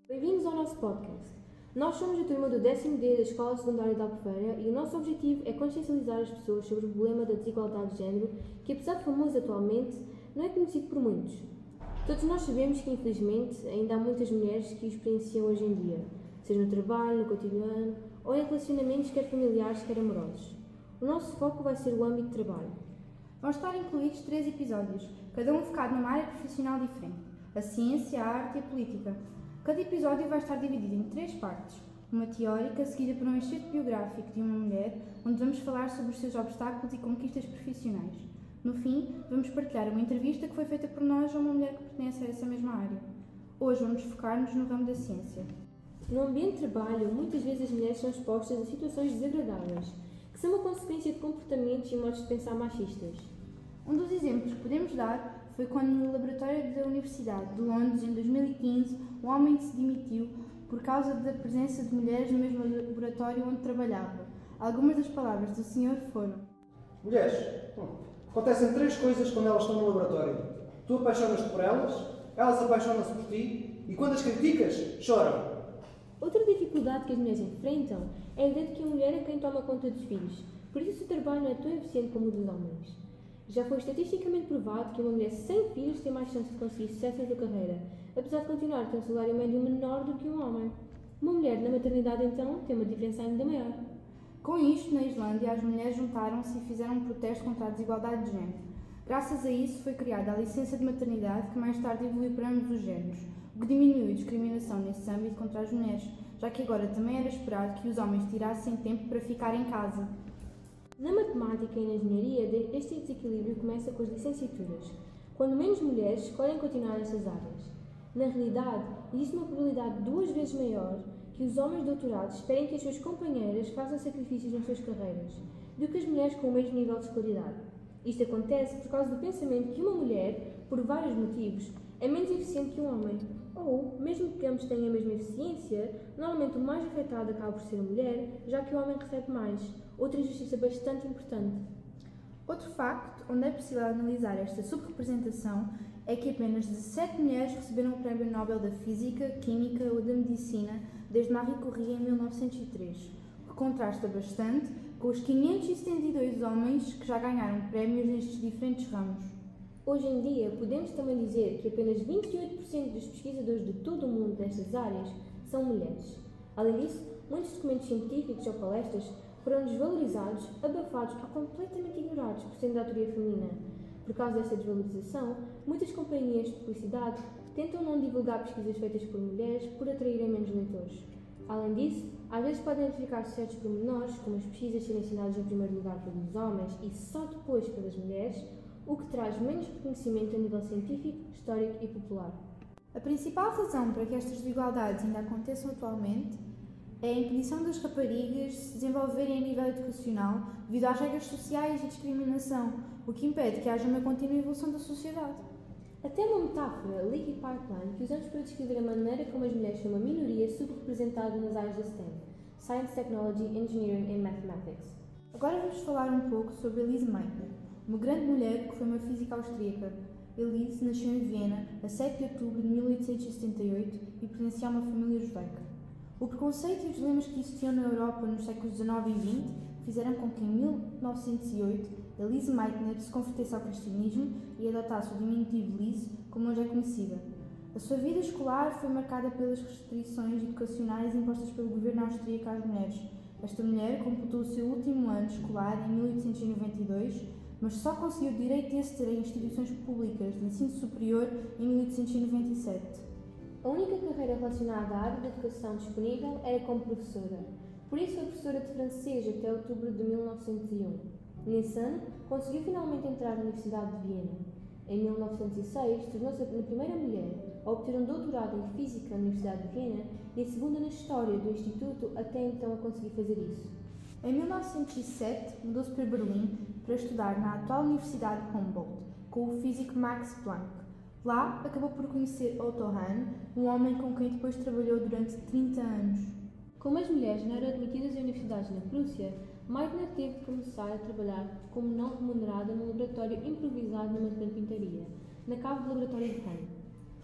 Bem-vindos ao nosso podcast. Nós somos a turma do 10º D da Escola Secundária de Albufeira e o nosso objetivo é consciencializar as pessoas sobre o problema da desigualdade de género, que apesar de famoso atualmente, não é conhecido por muitos. Todos nós sabemos que, infelizmente, ainda há muitas mulheres que o experienciam hoje em dia, seja no trabalho, no cotidiano ou em relacionamentos quer familiares, quer amorosos. O nosso foco vai ser o âmbito de trabalho. Vão estar incluídos 3 episódios, cada um focado numa área profissional diferente: a ciência, a arte e a política. Cada episódio vai estar dividido em 3 partes: uma teórica, seguida por um excerto biográfico de uma mulher, onde vamos falar sobre os seus obstáculos e conquistas profissionais. No fim, vamos partilhar uma entrevista que foi feita por nós a uma mulher que pertence a essa mesma área. Hoje vamos focar-nos no ramo da ciência. No ambiente de trabalho, muitas vezes as mulheres são expostas a situações desagradáveis, que são uma consequência de comportamentos e modos de pensar machistas. Um dos exemplos que podemos dar foi quando no laboratório da Universidade de Londres, em 2015, um homem se demitiu por causa da presença de mulheres no mesmo laboratório onde trabalhava. Algumas das palavras do senhor foram: Mulheres, acontecem 3 coisas quando elas estão no laboratório. Tu apaixonas-te por elas apaixonam-se por ti e quando as criticas, choram. Outra dificuldade que as mulheres enfrentam é a ideia de que a mulher é quem toma conta dos filhos, por isso o seu trabalho não é tão eficiente como o dos homens. Já foi estatisticamente provado que uma mulher sem filhos tem mais chance de conseguir sucesso na sua carreira, apesar de continuar a ter um salário médio menor do que um homem. Uma mulher na maternidade, então, tem uma diferença ainda maior. Com isto, na Islândia, as mulheres juntaram-se e fizeram um protesto contra a desigualdade de género. Graças a isso, foi criada a licença de maternidade, que mais tarde evoluiu para ambos os géneros, o que diminuiu a discriminação nesse âmbito contra as mulheres, já que agora também era esperado que os homens tirassem tempo para ficar em casa. Na matemática e na engenharia, este desequilíbrio começa com as licenciaturas, quando menos mulheres escolhem continuar nessas áreas. Na realidade, existe uma probabilidade 2 vezes maior que os homens doutorados esperem que as suas companheiras façam sacrifícios nas suas carreiras, do que as mulheres com o mesmo nível de escolaridade. Isto acontece por causa do pensamento que uma mulher, por vários motivos, é menos eficiente que um homem. Ou, mesmo que ambos tenham a mesma eficiência, normalmente o mais afetado acaba por ser a mulher, já que o homem recebe mais. Outra injustiça bastante importante. Outro facto onde é possível analisar esta subrepresentação é que apenas 17 mulheres receberam o Prémio Nobel da Física, Química ou da Medicina desde Marie Curie em 1903, o que contrasta bastante com os 572 homens que já ganharam prémios nestes diferentes ramos. Hoje em dia, podemos também dizer que apenas 28% dos pesquisadores de todo o mundo nestas áreas são mulheres. Além disso, muitos documentos científicos ou palestras foram desvalorizados, abafados ou completamente ignorados por serem de autoria feminina. Por causa desta desvalorização, muitas companhias de publicidade tentam não divulgar pesquisas feitas por mulheres por atraírem menos leitores. Além disso, às vezes podem identificar certos pormenores, como as pesquisas serem ensinadas em primeiro lugar pelos homens e só depois pelas mulheres, o que traz menos reconhecimento a nível científico, histórico e popular. A principal razão para que estas desigualdades ainda aconteçam atualmente é a impedição das raparigas se desenvolverem a nível educacional devido às regras sociais e discriminação, o que impede que haja uma contínua evolução da sociedade. Até uma metáfora, Leaky Pipeline, que usamos para descrever a maneira como as mulheres são uma minoria subrepresentada nas áreas da STEM, Science, Technology, Engineering and Mathematics. Agora vamos falar um pouco sobre Elise Meitner, uma grande mulher que foi uma física austríaca. Elise nasceu em Viena a 7 de outubro de 1878 e pertencia a uma família judaica. O preconceito e os dilemas que existiam na Europa nos séculos XIX e XX fizeram com que, em 1908, Elise Meitner se convertesse ao cristianismo e adotasse o diminutivo Lise, como hoje é conhecida. A sua vida escolar foi marcada pelas restrições educacionais impostas pelo governo austríaco às mulheres. Esta mulher completou o seu último ano escolar em 1892, mas só conseguiu o direito de aceder a instituições públicas de ensino superior em 1897. A única carreira relacionada à área da educação disponível era como professora. Por isso foi professora de francês até outubro de 1901. Nesse ano, conseguiu finalmente entrar na Universidade de Viena. Em 1906, tornou-se a primeira mulher a obter um doutorado em Física na Universidade de Viena e a segunda na História do Instituto até então a conseguir fazer isso. Em 1907, mudou-se para Berlim para estudar na atual Universidade Humboldt, com o físico Max Planck. Lá, acabou por conhecer Otto Hahn, um homem com quem depois trabalhou durante 30 anos. Como as mulheres não eram admitidas em universidades na Prússia, Meitner teve que começar a trabalhar como não remunerada num laboratório improvisado numa carpintaria, na cave do laboratório de Hahn.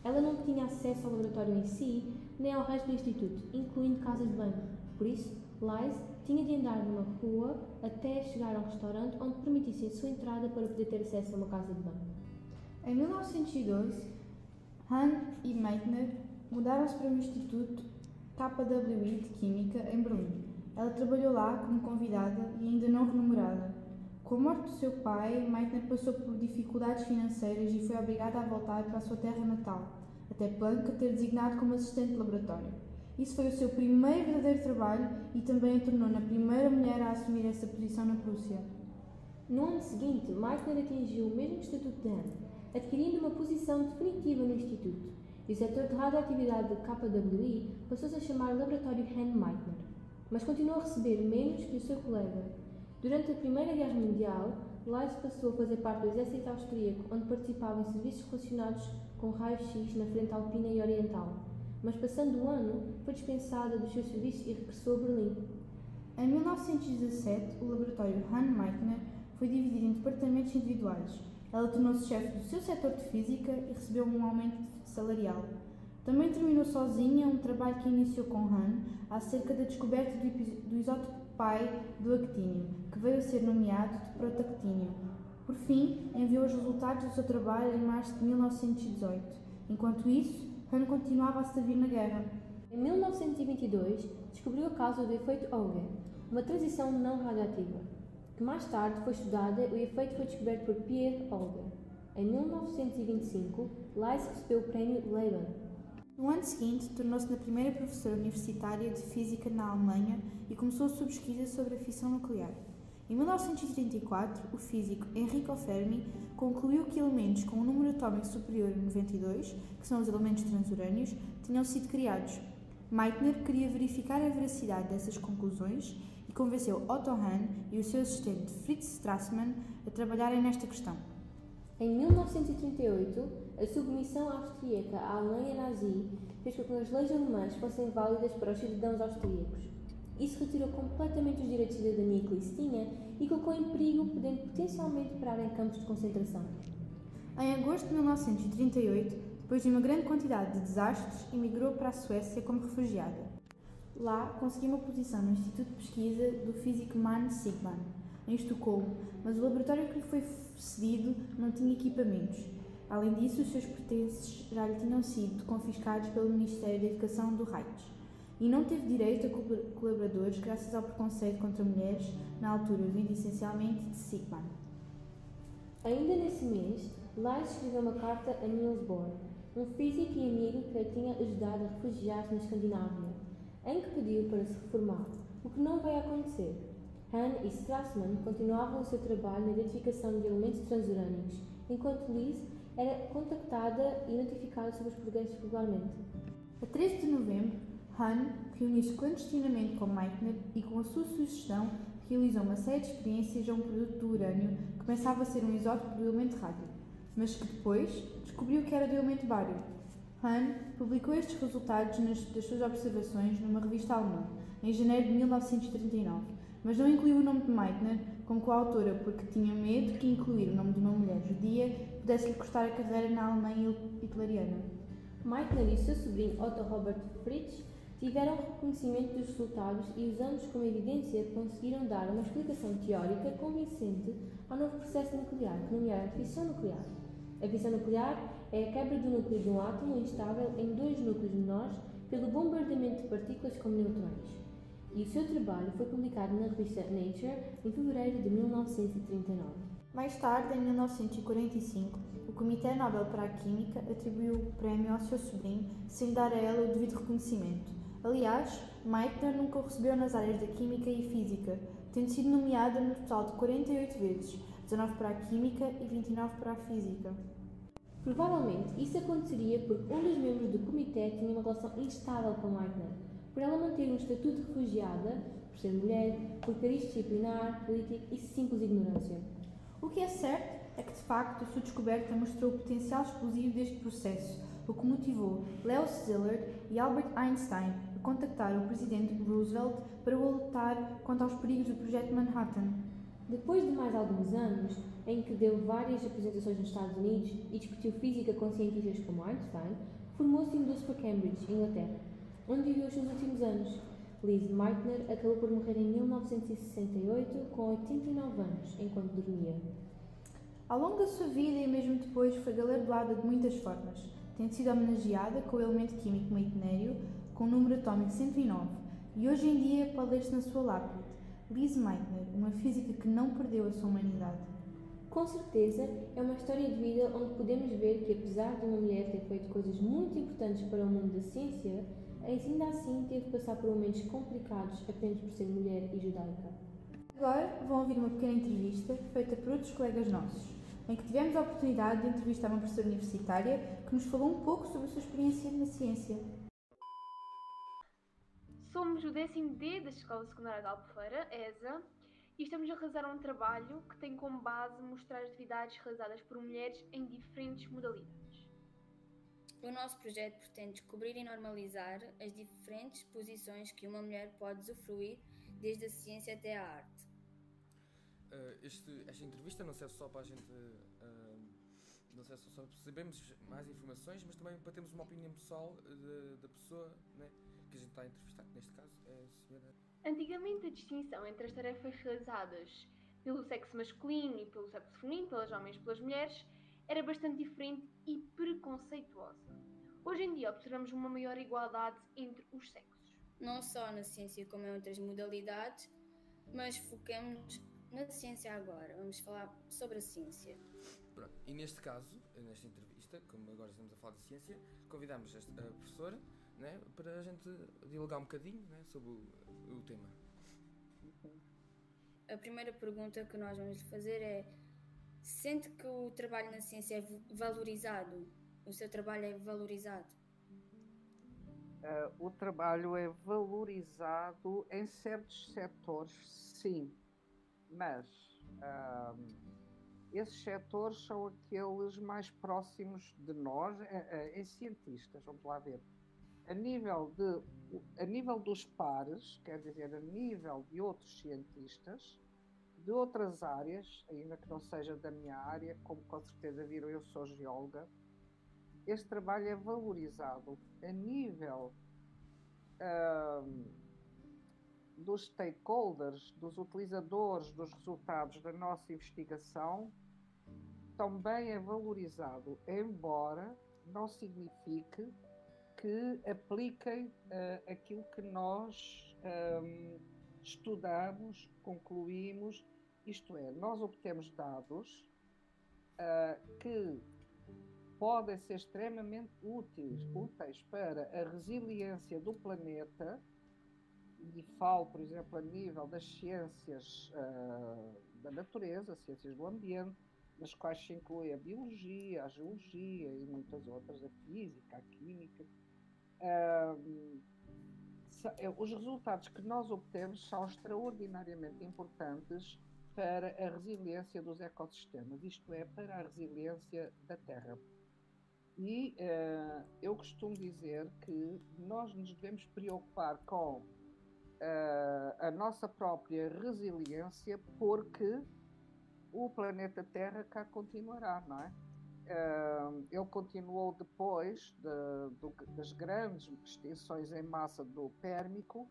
Ela não tinha acesso ao laboratório em si, nem ao resto do instituto, incluindo casas de banho. Por isso, Lise tinha de andar numa rua até chegar a um restaurante onde permitissem a sua entrada para poder ter acesso a uma casa de banho. Em 1912, Han e Meitner mudaram-se para o Instituto KWI de Química em Berlim. Ela trabalhou lá como convidada e ainda não remunerada. Com a morte do seu pai, Meitner passou por dificuldades financeiras e foi obrigada a voltar para a sua terra natal, até Planck a ter designado como assistente de laboratório. Isso foi o seu primeiro verdadeiro trabalho e também a tornou na primeira mulher a assumir essa posição na Prússia. No ano seguinte, Meitner atingiu o mesmo estatuto de Han, adquirindo uma posição definitiva no instituto, e o setor de radioatividade do KWI passou-se a chamar Laboratório Han-Meitner, mas continuou a receber menos que o seu colega. Durante a Primeira Guerra Mundial, Lise passou a fazer parte do exército austríaco, onde participava em serviços relacionados com raio-x na frente alpina e oriental, mas passando o ano, foi dispensada dos seus serviços e regressou a Berlim. Em 1917, o laboratório Han-Meitner foi dividido em departamentos individuais. Ela tornou-se chefe do seu setor de física e recebeu um aumento salarial. Também terminou sozinha um trabalho que iniciou com Han acerca da descoberta do isótopo pai do actínio, que veio a ser nomeado de protactínio. Por fim, enviou os resultados do seu trabalho em março de 1918. Enquanto isso, Han continuava a servir na guerra. Em 1922, descobriu a causa do efeito Auger, uma transição não radioativa, que mais tarde foi estudada e o efeito foi descoberto por Pierre Auger. Em 1925, Lise recebeu o prémio Leibniz. No ano seguinte, tornou-se na primeira professora universitária de física na Alemanha e começou a sua pesquisa sobre a fissão nuclear. Em 1934, o físico Enrico Fermi concluiu que elementos com um número atómico superior a 92, que são os elementos transurânios, tinham sido criados. Meitner queria verificar a veracidade dessas conclusões e convenceu Otto Hahn e o seu assistente Fritz Strassmann a trabalharem nesta questão. Em 1938, a submissão austríaca à Alemanha nazi fez com que as leis alemãs fossem válidas para os cidadãos austríacos. Isso retirou completamente os direitos de cidadania que lhes tinha e colocou em perigo, podendo potencialmente parar em campos de concentração. Em agosto de 1938, depois de uma grande quantidade de desastres, emigrou para a Suécia como refugiada. Lá, conseguiu uma posição no Instituto de Pesquisa do físico Mann Sigman, em Estocolmo, mas o laboratório que lhe foi cedido não tinha equipamentos. Além disso, os seus pertences já lhe tinham sido confiscados pelo Ministério da Educação do Reich e não teve direito a colaboradores graças ao preconceito contra mulheres, na altura vindo essencialmente de Sigman. Ainda nesse mês, Lise escreveu uma carta a Niels Bohr, um físico e amigo que a tinha ajudado a refugiar-se na Escandinávia, em que pediu para se reformar, o que não vai acontecer. Han e Strassmann continuavam o seu trabalho na identificação de elementos transurânicos, enquanto Lise era contactada e notificada sobre os progressos regularmente. A 13 de novembro, Han reuniu-se clandestinamente com Meitner e, com a sua sugestão, realizou uma série de experiências a um produto do urânio que pensava ser um isótopo do elemento rádio, mas que depois descobriu que era do elemento bário. Han publicou estes resultados das suas observações numa revista alemã, em janeiro de 1939, mas não incluiu o nome de Meitner como coautora porque tinha medo que incluir o nome de uma mulher judia pudesse-lhe custar a carreira na Alemanha hitleriana. Meitner e o seu sobrinho Otto Robert Fritsch tiveram reconhecimento dos resultados e, usando-os como evidência, conseguiram dar uma explicação teórica convincente ao novo processo nuclear, que nomearam fissão nuclear. A fissão nuclear é a quebra do núcleo de um átomo instável em dois núcleos menores pelo bombardeamento de partículas como neutrões. E o seu trabalho foi publicado na revista Nature em fevereiro de 1939. Mais tarde, em 1945, o Comitê Nobel para a Química atribuiu o prémio ao seu sobrinho, sem dar a ela o devido reconhecimento. Aliás, Meitner nunca o recebeu nas áreas da Química e Física, tendo sido nomeada no total de 48 vezes, 19 para a Química e 29 para a Física. Provavelmente isso aconteceria porque um dos membros do comitê tinha uma relação instável com Meitner, por ela manter um estatuto de refugiada, por ser mulher, por cariz disciplinar, político e simples ignorância. O que é certo é que, de facto, a sua descoberta mostrou o potencial explosivo deste processo, o que motivou Leo Szilard e Albert Einstein a contactar o presidente Roosevelt para o alertar quanto aos perigos do projeto Manhattan. Depois de mais alguns anos, em que deu várias apresentações nos Estados Unidos e discutiu física com cientistas como Einstein, formou-se e mudou-se para Cambridge, Inglaterra. onde viveu os seus últimos anos. Lise Meitner acabou por morrer em 1968, com 89 anos, enquanto dormia. Ao longo da sua vida e mesmo depois foi galardoada de muitas formas, tendo sido homenageada com o elemento químico meitnério, com o número atómico 109, e hoje em dia pode ler-se na sua lápide: Lise Meitner, uma física que não perdeu a sua humanidade. Com certeza, é uma história de vida onde podemos ver que, apesar de uma mulher ter feito coisas muito importantes para o mundo da ciência, ainda assim teve de passar por momentos complicados apenas por ser mulher e judaica. Agora vão ouvir uma pequena entrevista feita por outros colegas nossos, em que tivemos a oportunidade de entrevistar uma professora universitária que nos falou um pouco sobre a sua experiência na ciência. Somos o 10º D da Escola Secundária de Albufeira, ESA, e estamos a realizar um trabalho que tem como base mostrar as atividades realizadas por mulheres em diferentes modalidades. O nosso projeto pretende descobrir e normalizar as diferentes posições que uma mulher pode usufruir, desde a ciência até a arte. Esta entrevista não serve só para a gente não serve só para sabermos mais informações, mas também para termos uma opinião pessoal da pessoa, né, que a gente está a entrevistar, que neste caso é a senhora. Antigamente, a distinção entre as tarefas realizadas pelo sexo masculino e pelo sexo feminino, pelos homens e pelas mulheres, era bastante diferente e preconceituosa. Hoje em dia observamos uma maior igualdade entre os sexos. Não só na ciência como em outras modalidades, mas focamos na ciência agora. Vamos falar sobre a ciência. Pronto. E neste caso, nesta entrevista, como agora estamos a falar de ciência, convidamos a professora, né, para a gente dialogar um bocadinho, né, sobre o tema. A primeira pergunta que nós vamos lhe fazer é: sente que o trabalho na ciência é valorizado? O seu trabalho é valorizado? O trabalho é valorizado em certos setores, sim, mas esses setores são aqueles mais próximos de nós, em cientistas, vamos lá ver. A nível dos pares, quer dizer, a nível de outros cientistas, de outras áreas, ainda que não seja da minha área, como com certeza viram, eu sou geóloga, este trabalho é valorizado a nível dos stakeholders, dos utilizadores dos resultados da nossa investigação, também é valorizado, embora não signifique que apliquem aquilo que nós estudamos, concluímos, isto é, nós obtemos dados que podem ser extremamente úteis para a resiliência do planeta, e falo, por exemplo, a nível das ciências da natureza, ciências do ambiente, nas quais se inclui a biologia, a geologia e muitas outras, a física, a química. Os resultados que nós obtemos são extraordinariamente importantes para a resiliência dos ecossistemas, isto é, para a resiliência da Terra. E eu costumo dizer que nós nos devemos preocupar com a nossa própria resiliência, porque o planeta Terra cá continuará, não é? Ele continuou depois das grandes extinções em massa do Pérmico,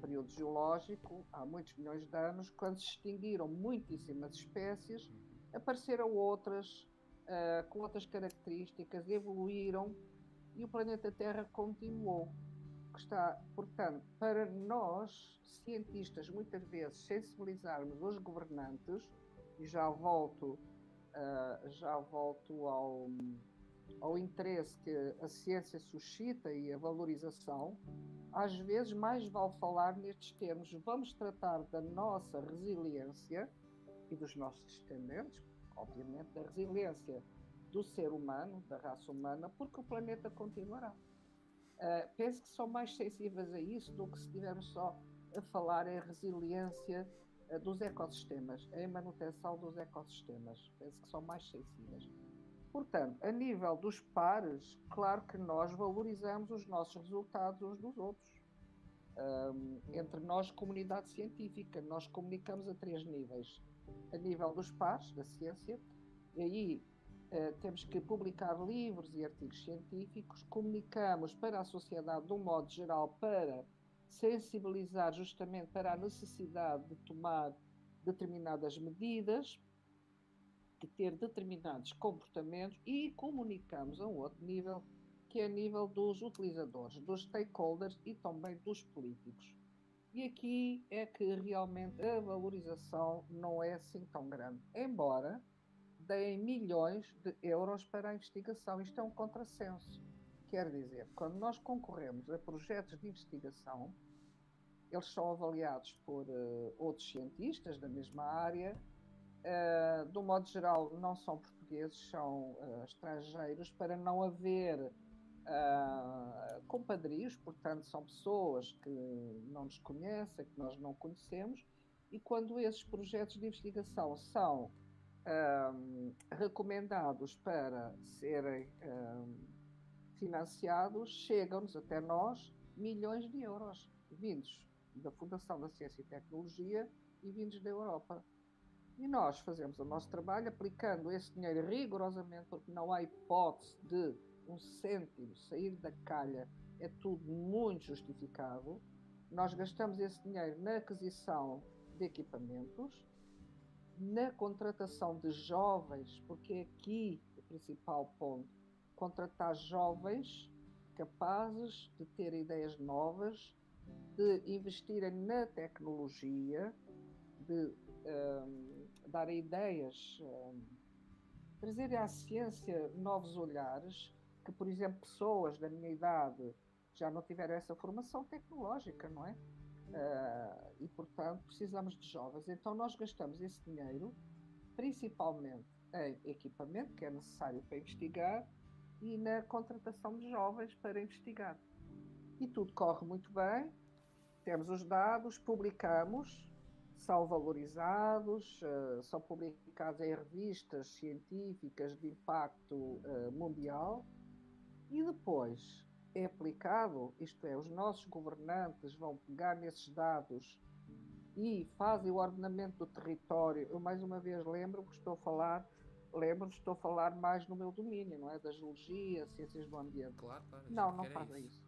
período geológico, há muitos milhões de anos, quando se extinguiram muitíssimas espécies, apareceram outras com outras características, evoluíram e o planeta Terra continuou. Portanto, para nós, cientistas, muitas vezes sensibilizarmos os governantes, e já volto ao interesse que a ciência suscita e a valorização, às vezes mais vale falar nestes termos. Vamos tratar da nossa resiliência e dos nossos descendentes, obviamente da resiliência do ser humano, da raça humana, porque o planeta continuará. Penso que são mais sensíveis a isso do que se estivermos só a falar em resiliência dos ecossistemas, em manutenção dos ecossistemas. Penso que são mais sensíveis. Portanto, a nível dos pares, claro que nós valorizamos os nossos resultados uns dos outros. Entre nós, comunidade científica, nós comunicamos a 3 níveis. A nível dos pares, da ciência, e aí temos que publicar livros e artigos científicos, comunicamos para a sociedade de um modo geral para sensibilizar justamente para a necessidade de tomar determinadas medidas, de ter determinados comportamentos e comunicamos a um outro nível, que é a nível dos utilizadores, dos stakeholders e também dos políticos. E aqui é que realmente a valorização não é assim tão grande, embora deem milhões de euros para a investigação. Isto é um contrassenso. Quer dizer, quando nós concorremos a projetos de investigação, eles são avaliados por outros cientistas da mesma área, de um modo geral não são portugueses, são estrangeiros, para não haver compadrios, portanto são pessoas que não nos conhecem, que nós não conhecemos, e quando esses projetos de investigação são recomendados para serem financiados, chegam-nos até nós milhões de euros vindos da Fundação da Ciência e Tecnologia e vindos da Europa. E nós fazemos o nosso trabalho aplicando esse dinheiro rigorosamente, porque não há hipótese de um cêntimo sair da calha, é tudo muito justificado. Nós gastamos esse dinheiro na aquisição de equipamentos, na contratação de jovens, porque é aqui o principal ponto, contratar jovens capazes de ter ideias novas, de investirem na tecnologia, de dar ideias, trazerem à ciência novos olhares, que, por exemplo, pessoas da minha idade já não tiveram essa formação tecnológica, não é? E, portanto, precisamos de jovens. Então, nós gastamos esse dinheiro principalmente em equipamento, que é necessário para investigar, e na contratação de jovens para investigar. E tudo corre muito bem, temos os dados, publicamos, são valorizados, são publicados em revistas científicas de impacto mundial, e depois é aplicado, isto é, os nossos governantes vão pegar nesses dados e fazem o ordenamento do território. Eu, mais uma vez, lembro-me que estou a falar mais no meu domínio, não é? Da geologia, ciências do ambiente. Claro, claro. Não fazem isso.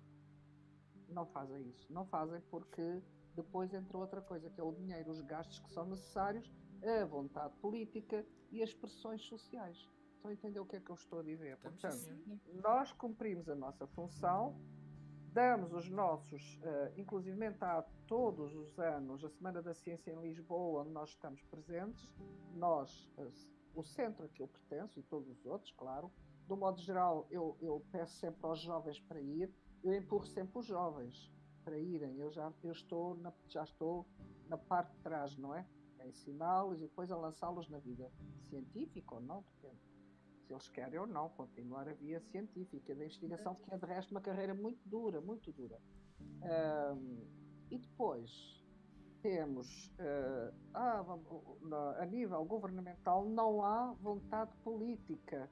Não fazem isso. Não fazem porque depois entra outra coisa, que é o dinheiro, os gastos que são necessários, a vontade política e as pressões sociais. Estão a entender o que é que eu estou a dizer? Portanto, nós cumprimos a nossa função, damos os nossos, inclusivamente há todos os anos, a Semana da Ciência em Lisboa, onde nós estamos presentes, nós, o centro a que eu pertenço, e todos os outros, claro, de um modo geral, eu peço sempre aos jovens para ir, eu empurro sempre os jovens para irem, eu já estou na parte de trás, não é? A ensiná-los e depois a lançá-los na vida científica ou não, depende. Se eles querem ou não continuar a via científica da investigação, que é de resto uma carreira muito dura, muito dura. E depois temos, a nível governamental, não há vontade política,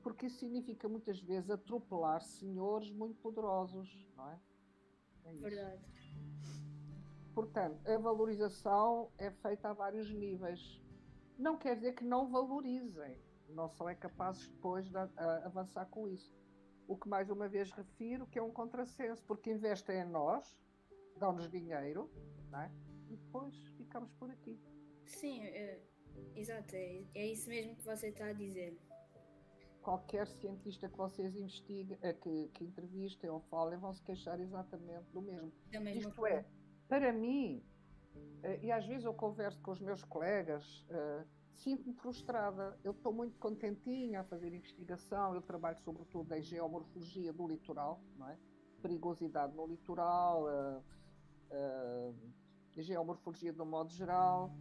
porque isso significa muitas vezes atropelar senhores muito poderosos, não é? É isso. Verdade. Portanto, a valorização é feita a vários níveis. Não quer dizer que não valorizem, não são capazes depois de avançar com isso. O que mais uma vez refiro que é um contrassenso, porque investem em nós, dão-nos dinheiro, não é? E depois ficamos por aqui. Sim, exato, é isso mesmo que você está a dizer. Qualquer cientista que vocês investiguem, que entrevistem ou falem, vão se queixar exatamente do mesmo. Isto é, para mim, e às vezes eu converso com os meus colegas, sinto-me frustrada. Eu estou muito contentinha a fazer investigação, eu trabalho sobretudo em geomorfologia do litoral, não é? Perigosidade no litoral, geomorfologia de um modo geral.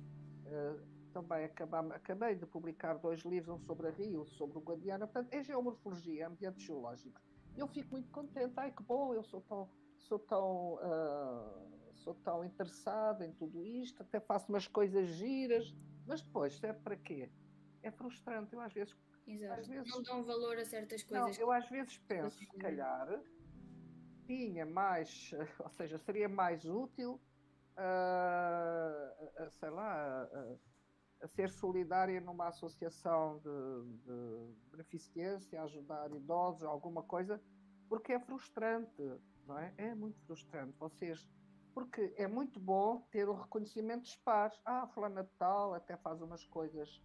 Também acabei de publicar 2 livros, um sobre a Rio, sobre o Guadiana, portanto, é geomorfologia, ambiente geológico. Eu fico muito contente, que bom, eu sou tão interessada em tudo isto, até faço umas coisas giras, mas depois, serve para quê? É frustrante, eu às vezes... Exato, não dão valor a certas coisas. Não, eu às vezes penso, se calhar, tinha mais, ou seja, seria mais útil, sei lá... a ser solidária numa associação de beneficência, ajudar idosos, alguma coisa, porque é frustrante, não é? É muito frustrante. Porque é muito bom ter o reconhecimento dos pares. Fulana de tal até faz umas coisas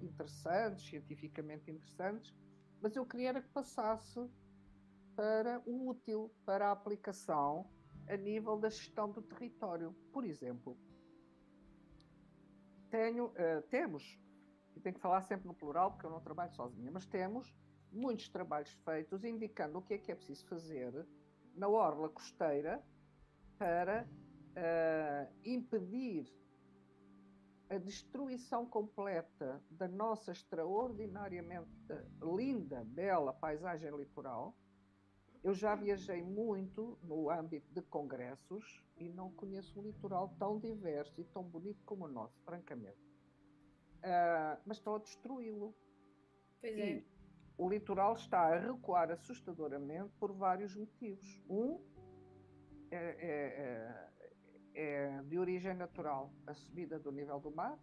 interessantes, cientificamente interessantes, mas eu queria era que passasse para o útil, para a aplicação a nível da gestão do território. Por exemplo, temos, e tenho que falar sempre no plural porque eu não trabalho sozinha, mas temos muitos trabalhos feitos indicando o que é preciso fazer na orla costeira para impedir a destruição completa da nossa extraordinariamente linda, bela paisagem litoral. Eu já viajei muito no âmbito de congressos e não conheço um litoral tão diverso e tão bonito como o nosso, francamente. Mas estão a destruí-lo. Pois é. E o litoral está a recuar assustadoramente por vários motivos. Um é de origem natural, a subida do nível do mar,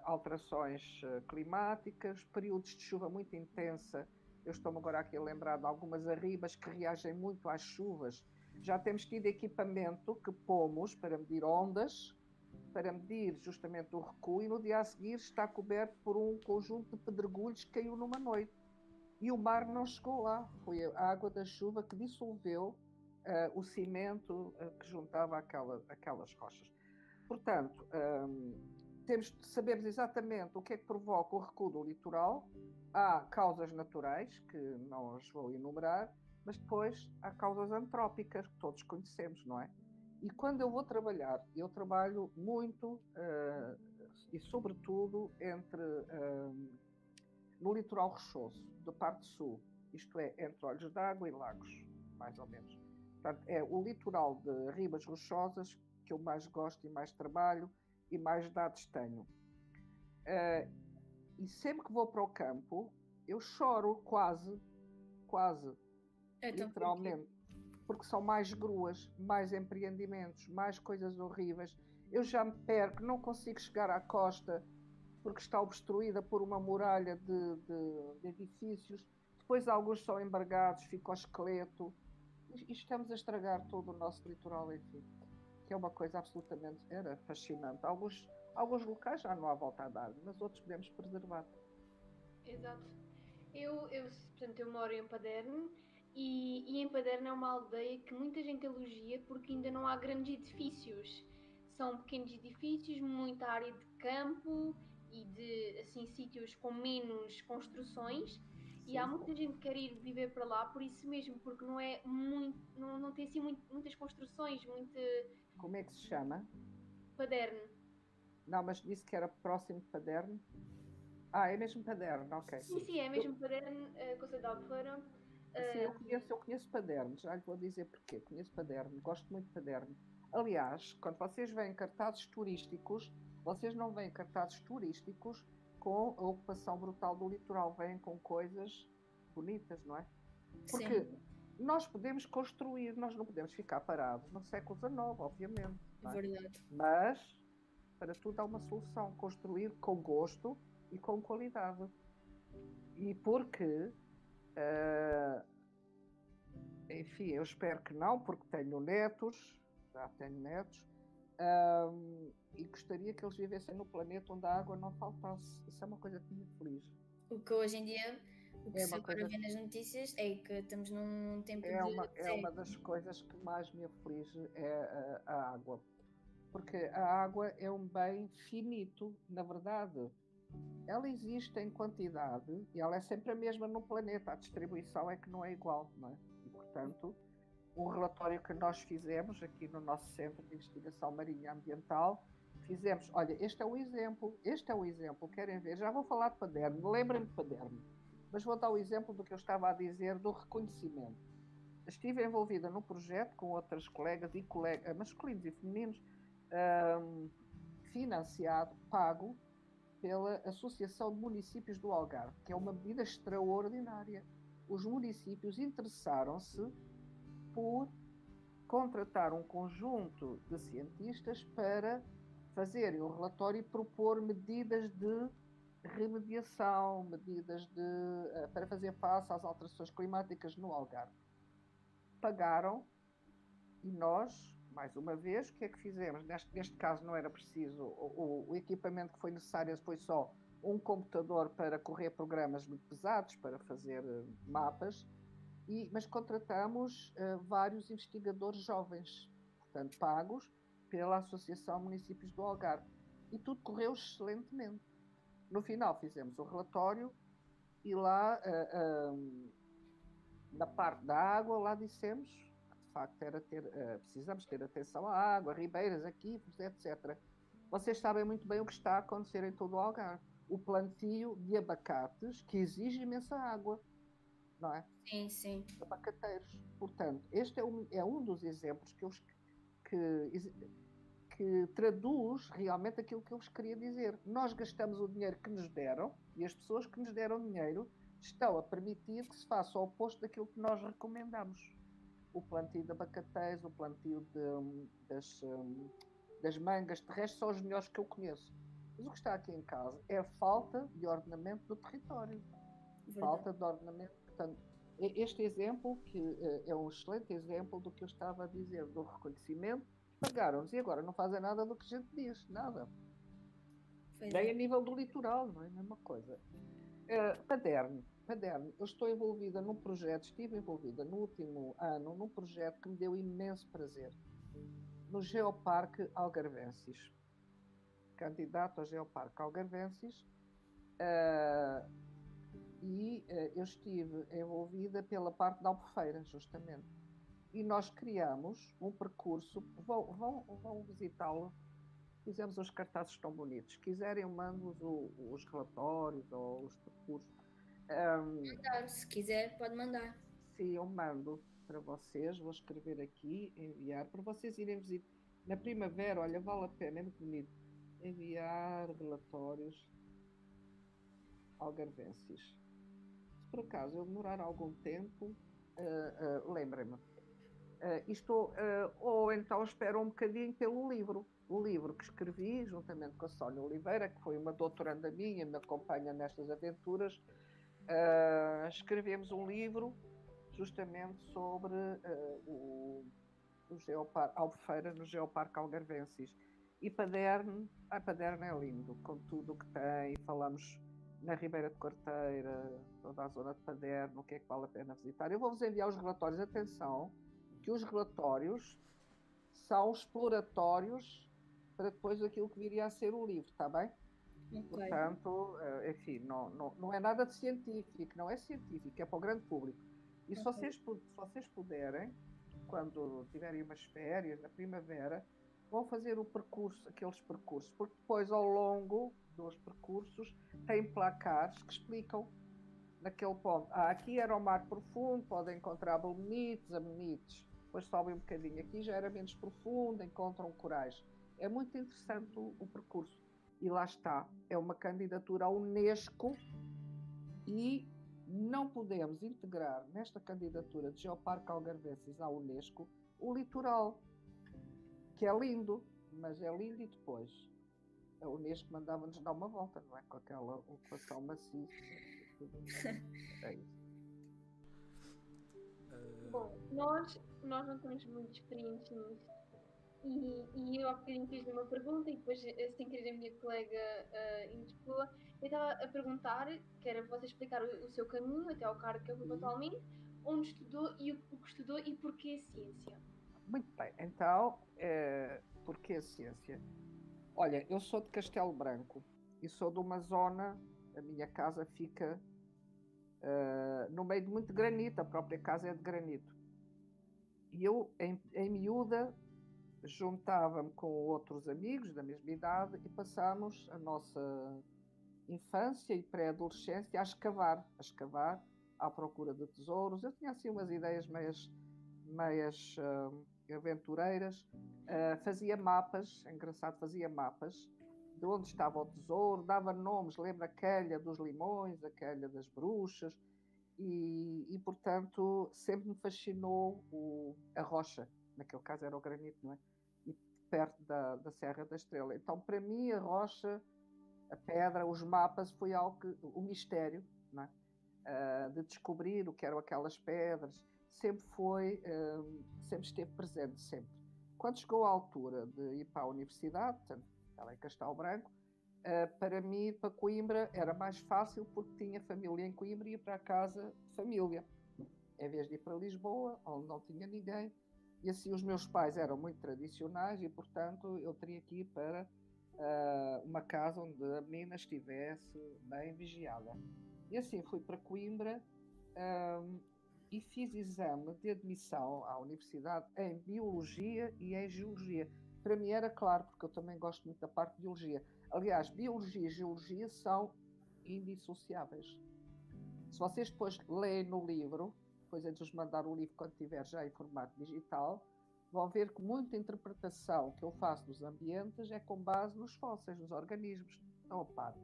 alterações climáticas, períodos de chuva muito intensa. Eu estou-me agora aqui a lembrar de algumas arribas que reagem muito às chuvas. Já temos tido equipamento que pomos para medir ondas, para medir justamente o recuo, e no dia a seguir está coberto por um conjunto de pedregulhos que caiu numa noite. E o mar não chegou lá. Foi a água da chuva que dissolveu o cimento que juntava aquelas rochas. Portanto, sabemos exatamente o que é que provoca o recuo do litoral. Há causas naturais, que não as vou enumerar, mas depois há causas antrópicas, que todos conhecemos, não é? E quando eu vou trabalhar, eu trabalho muito e sobretudo no litoral rochoso, da parte sul, isto é, entre Olhos d'Água e Lagos, mais ou menos. Portanto, é o litoral de Ribas Rochosas que eu mais gosto e mais trabalho e mais dados tenho. E sempre que vou para o campo, eu choro quase, literalmente, porque são mais gruas, mais empreendimentos, mais coisas horríveis. Eu já me perco, não consigo chegar à costa porque está obstruída por uma muralha de edifícios. Depois alguns são embargados, fica o esqueleto. E estamos a estragar todo o nosso litoral, enfim, que é uma coisa absolutamente fascinante. Alguns locais já não há volta a dar, mas outros podemos preservar. Exato. Portanto, eu moro em Paderne e em Paderne é uma aldeia que muita gente elogia porque ainda não há grandes edifícios. São pequenos edifícios, muita área de campo e de assim, sítios com menos construções. Sim. E há muita gente que quer ir viver para lá por isso mesmo, porque não é muito, não tem assim muitas construções, Como é que se chama? Paderne. Não, mas disse que era próximo de Paderne. É mesmo Paderne, ok. Sim, é mesmo Paderne, Conselho de Albufeira. Sim, eu conheço Paderne, já lhe vou dizer porquê. Conheço Paderne, gosto muito de Paderne. Aliás, quando vocês veem cartazes turísticos, vocês não veem cartazes turísticos com a ocupação brutal do litoral, vêm com coisas bonitas, não é? Porque nós podemos construir, nós não podemos ficar parados no século XIX, obviamente. É verdade. Mas, para tudo há uma solução, construir com gosto e com qualidade. E porque, enfim, eu espero que não, porque já tenho netos, e gostaria que eles vivessem no planeta onde a água não faltasse. Isso é uma coisa que me feliz. O que hoje em dia, o que se agora vê nas notícias é que estamos num tempo é uma das coisas que mais me aflige é a água. Porque a água é um bem finito, na verdade. Ela existe em quantidade e ela é sempre a mesma no planeta. A distribuição é que não é igual, não é? E, portanto, um relatório que nós fizemos aqui no nosso Centro de Investigação Marinha Ambiental, olha, este é o exemplo, querem ver? Já vou falar de Paderne, lembrem-me de Paderne, mas vou dar o exemplo do que eu estava a dizer do reconhecimento. Estive envolvida num projeto com outras colegas masculinos e femininos, financiado, pago, pela Associação de Municípios do Algarve, que é uma medida extraordinária. Os municípios interessaram-se por contratar um conjunto de cientistas para fazerem um relatório e propor medidas de remediação, para fazer face às alterações climáticas no Algarve. Pagaram e nós, mais uma vez, o que é que fizemos? Neste caso não era preciso, o equipamento que foi necessário foi só um computador para correr programas muito pesados, para fazer mapas, mas contratamos vários investigadores jovens, portanto pagos pela Associação Municípios do Algarve. E tudo correu excelentemente. No final fizemos o relatório e lá, na parte da água, lá dissemos que de facto precisamos ter atenção à água, ribeiras, aquíferos, etc. Vocês sabem muito bem o que está a acontecer em todo o Algarve. O plantio de abacates, que exige imensa água, não é? Sim, sim. Abacateiros. Portanto, este é um dos exemplos que traduz realmente aquilo que eu vos queria dizer. Nós gastamos o dinheiro que nos deram e as pessoas que nos deram dinheiro estão a permitir que se faça o oposto daquilo que nós recomendamos. O plantio de abacateiros, o plantio das mangas terrestres são os melhores que eu conheço. Mas o que está aqui em causa é a falta de ordenamento do território. Falta de ordenamento. Portanto, este exemplo, que é um excelente exemplo do que eu estava a dizer, do reconhecimento, pagaram-nos e agora não fazem nada do que a gente diz, nada. Nem a nível do litoral, não é a mesma coisa. Paderne, eu estou envolvida num projeto, estive envolvida no último ano num projeto que me deu imenso prazer, no Geoparque Algarvensis. Candidato ao Geoparque Algarvensis, e eu estive envolvida pela parte da Albufeira, justamente. E nós criamos um percurso, vão visitá-lo, fizemos uns cartazes tão bonitos. Se quiserem, eu mando os relatórios ou os percursos. Se quiser, pode mandar. Sim, eu mando para vocês, vou escrever aqui, enviar, para vocês irem visitar. Na primavera, olha, vale a pena, é muito bonito. Enviar relatórios algarvenses. Se por acaso eu demorar algum tempo, lembrem-me. Ou então espero um bocadinho pelo livro. O livro que escrevi, juntamente com a Sónia Oliveira, que foi uma doutoranda minha, me acompanha nestas aventuras, escrevemos um livro justamente sobre o Geoparque Albufeira, no Geoparque Algarvensis. E Paderne é lindo, com tudo o que tem. Falamos na Ribeira de Quarteira, toda a zona de Paderne, o que é que vale a pena visitar. Eu vou-vos enviar os relatórios. Atenção, que os relatórios são exploratórios para depois aquilo que viria a ser o livro, está bem? Okay. Portanto, enfim, não é nada de científico, não é científico, é para o grande público. E se vocês puderem, quando tiverem umas férias, na primavera, vão fazer aqueles percursos, porque depois, ao longo dos percursos, tem placares que explicam naquele ponto. Aqui era o mar profundo, podem encontrar belemnites, amenites, depois sobem um bocadinho. Aqui já era menos profundo, encontram corais. É muito interessante o percurso. E lá está, é uma candidatura à Unesco e não podemos integrar nesta candidatura de Geoparque Algarvensis à Unesco o litoral, que é lindo, mas é lindo e depois a Unesco mandava-nos dar uma volta, não é? Com aquela ocupação maciça. É isso. Bom, nós não estamos muito experientes nisto. E eu há bocadinho fiz uma pergunta e depois, sem querer, a minha colega interpelou. Eu estava a perguntar, que era para você explicar o seu caminho até ao cargo que eu ocupo atualmente, onde estudou e o que estudou e porquê a ciência. Muito bem, então, porquê a ciência? Olha, eu sou de Castelo Branco e sou de uma zona, a minha casa fica no meio de muito granito, a própria casa é de granito. E eu, em miúda, juntava-me com outros amigos da mesma idade e passámos a nossa infância e pré-adolescência a escavar à procura de tesouros. Eu tinha assim umas ideias meias aventureiras. Fazia mapas, é engraçado, fazia mapas de onde estava o tesouro, dava nomes, lembra a Quelha dos Limões, a Quelha das Bruxas, e portanto sempre me fascinou a rocha, naquele caso era o granito, não é? perto da Serra da Estrela. Então, para mim, a rocha, a pedra, os mapas, foi algo que, o mistério, não é? De descobrir o que eram aquelas pedras, sempre sempre esteve presente, sempre. Quando chegou a altura de ir para a universidade, portanto, estava em Castelo Branco, para mim, para Coimbra, era mais fácil porque tinha família em Coimbra e ia para a casa de família, em vez de ir para Lisboa, onde não tinha ninguém. E assim os meus pais eram muito tradicionais e, portanto, eu teria que ir para uma casa onde a menina estivesse bem vigiada. E assim fui para Coimbra e fiz exame de admissão à universidade em Biologia e em Geologia. Para mim era claro, porque eu também gosto muito da parte de Biologia. Aliás, Biologia e Geologia são indissociáveis. Se vocês depois leem no livro, depois é de vos mandar o livro quando tiver já em formato digital, vão ver que muita interpretação que eu faço dos ambientes é com base nos fósseis, nos organismos. Estão a par.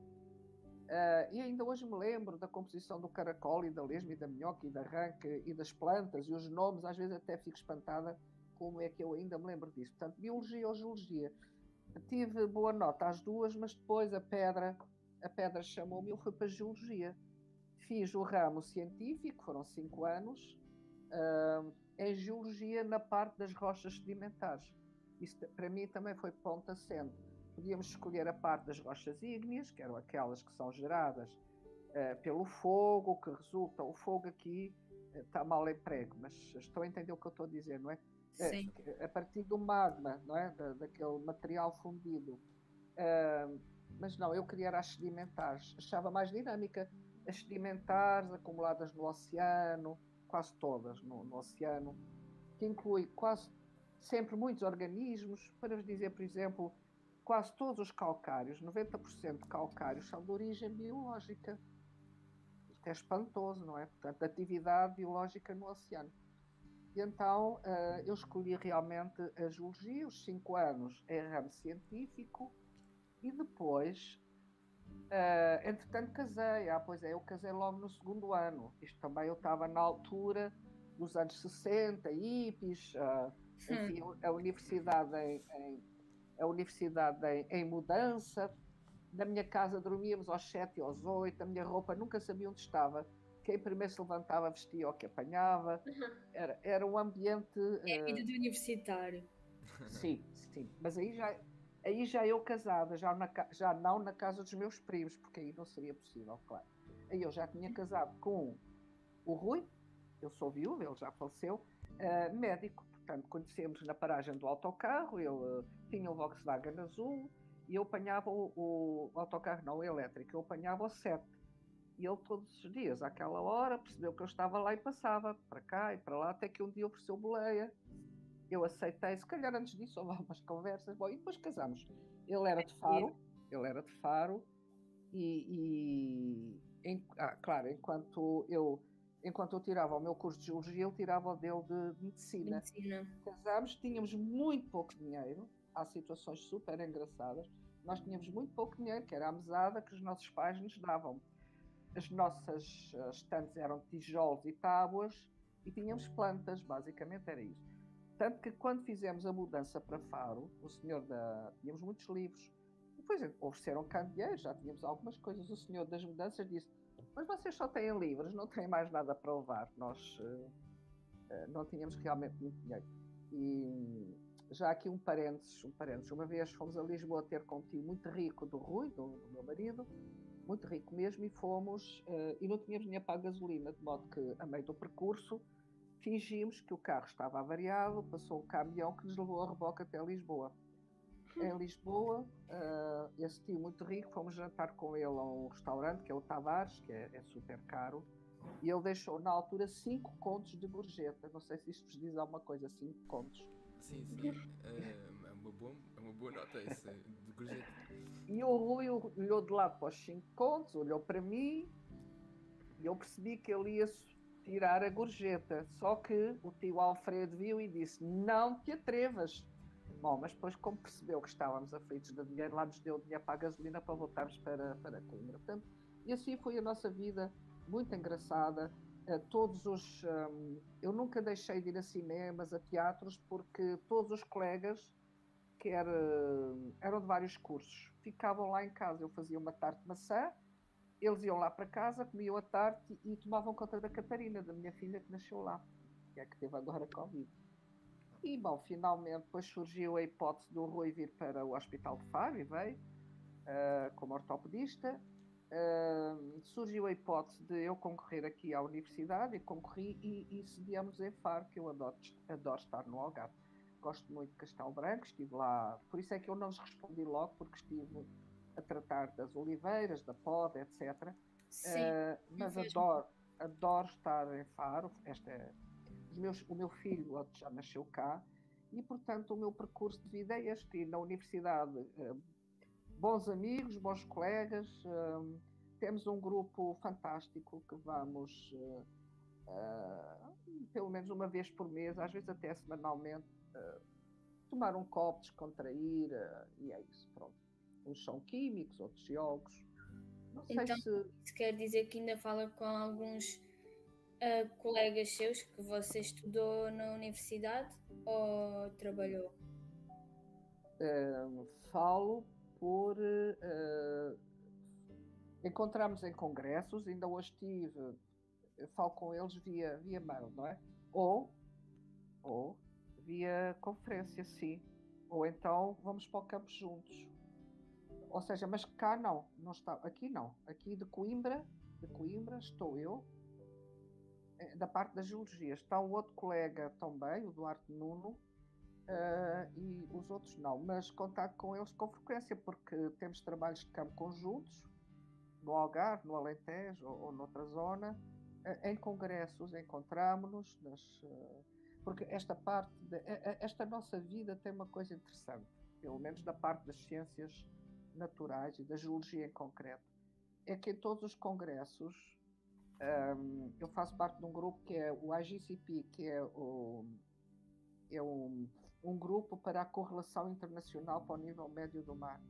E ainda hoje me lembro da composição do caracol e da lesma e da minhoca e da ranca e das plantas e os nomes, às vezes até fico espantada como é que eu ainda me lembro disso. Portanto, Biologia ou Geologia. Tive boa nota às duas, mas depois a pedra chamou-me e eu fui para a Geologia. Fiz o ramo científico, foram 5 anos, em Geologia na parte das rochas sedimentares. Isso para mim também foi ponto assente. Podíamos escolher a parte das rochas ígneas, que eram aquelas que são geradas pelo fogo, que resulta, o fogo aqui está mal emprego, mas estou a entender o que eu estou a dizer, não é? Sim. A partir do magma, não é? Daquele material fundido. Mas não, eu queria as sedimentares, achava mais dinâmica. As sedimentares acumuladas no oceano, quase todas no oceano, que inclui quase sempre muitos organismos. Para vos dizer, por exemplo, quase todos os calcários, 90% de calcários, são de origem biológica. Isto é espantoso, não é? Portanto, atividade biológica no oceano. E então eu escolhi realmente a Geologia, os 5 anos em ramo científico, e depois, entretanto, casei. Pois é, eu casei logo no 2º ano. Isto também eu estava na altura dos anos 60, hippies, enfim, a universidade em mudança. Na minha casa dormíamos aos 7 e aos 8, a minha roupa nunca sabia onde estava. Quem primeiro se levantava vestia o que apanhava. Era um ambiente... É a vida de universitário. Sim. Mas aí já eu casada, já não na casa dos meus primos, porque aí não seria possível, claro. Aí eu já tinha casado com o Rui, eu sou viúva, ele já faleceu, médico. Portanto, conhecemos na paragem do autocarro, ele tinha o Volkswagen azul, e eu apanhava o autocarro, não, o elétrico, eu apanhava o 7. E ele todos os dias, àquela hora, percebeu que eu estava lá e passava para cá e para lá, até que um dia ofereceu boleia. Eu aceitei, se calhar antes disso houve algumas conversas, bom, e depois casámos. Ele era de Faro, claro, enquanto eu tirava o meu curso de Geologia, ele tirava o dele de Medicina. Casámos, tínhamos muito pouco dinheiro, há situações super engraçadas, nós tínhamos muito pouco dinheiro, que era a mesada que os nossos pais nos davam. As nossas estantes eram tijolos e tábuas e tínhamos plantas, basicamente era isso. Tanto que quando fizemos a mudança para Faro, tínhamos muitos livros. Depois ofereceram candeeiros, já tínhamos algumas coisas. O senhor das mudanças disse: mas vocês só têm livros, não têm mais nada para levar. Nós não tínhamos realmente muito dinheiro. E já aqui um parênteses. Uma vez fomos a Lisboa ter com um tio muito rico do Rui, do meu marido, muito rico mesmo, e fomos, e não tínhamos dinheiro para a gasolina, de modo que, a meio do percurso, fingimos que o carro estava avariado, passou um caminhão que nos levou a reboque até Lisboa. Em Lisboa, esse tio muito rico, fomos jantar com ele a um restaurante, que é o Tavares, que é super caro, e ele deixou, na altura, 5 contos de gorjeta. Não sei se isto vos diz alguma coisa, 5 contos. Sim. É uma boa nota esse de gorjeta. E o Rui olhou de lado para os 5 contos, olhou para mim, e eu percebi que ele ia tirar a gorjeta. Só que o tio Alfredo viu e disse: não te atrevas. Bom, mas depois, como percebeu que estávamos aflitos de dinheiro, lá nos deu dinheiro para a gasolina para voltarmos para Coimbra. Portanto, e assim foi a nossa vida, muito engraçada. Eu nunca deixei de ir a cinemas, a teatros, porque todos os colegas eram de vários cursos. Ficavam lá em casa, eu fazia uma tarte de maçã, eles iam lá para casa, comiam a tarte e tomavam conta da Catarina, da minha filha que nasceu lá, que é que teve agora Covid. E, bom, finalmente depois surgiu a hipótese do Rui vir para o Hospital de Faro e veio como ortopedista. Surgiu a hipótese de eu concorrer aqui à universidade e concorri e sediamos em Faro, que eu adoro estar no Algarve. Gosto muito de Castelo Branco, estive lá, por isso é que eu não lhes respondi logo, porque estive a tratar das oliveiras, da poda, etc. Sim, Mas fez adoro estar em Faro. O meu filho já nasceu cá e, portanto, o meu percurso de vida é este. E na universidade, bons amigos, bons colegas, temos um grupo fantástico que vamos, pelo menos uma vez por mês, às vezes até semanalmente, tomar um copo, descontrair, e é isso, pronto. Uns são químicos, outros geólogos. Não sei Então, se... isso quer dizer que ainda fala com alguns colegas seus que você estudou na universidade ou trabalhou? Falo por... encontramos em congressos, ainda hoje falo com eles via mail, não é? Ou via conferência, sim. Ou então vamos para o campo juntos. Ou seja, mas cá não está, aqui não. Aqui de Coimbra estou eu, da parte da geologia. Está um outro colega também, o Duarte Nuno, e os outros não. Mas contacto com eles com frequência, porque temos trabalhos de campo conjuntos, no Algarve, no Alentejo ou noutra zona. Em congressos encontramos-nos, porque esta nossa vida tem uma coisa interessante, pelo menos da parte das ciências naturais e da geologia em concreto, é que em todos os congressos, eu faço parte de um grupo que é o IGCP, que é um grupo para a correlação internacional para o nível médio do mar.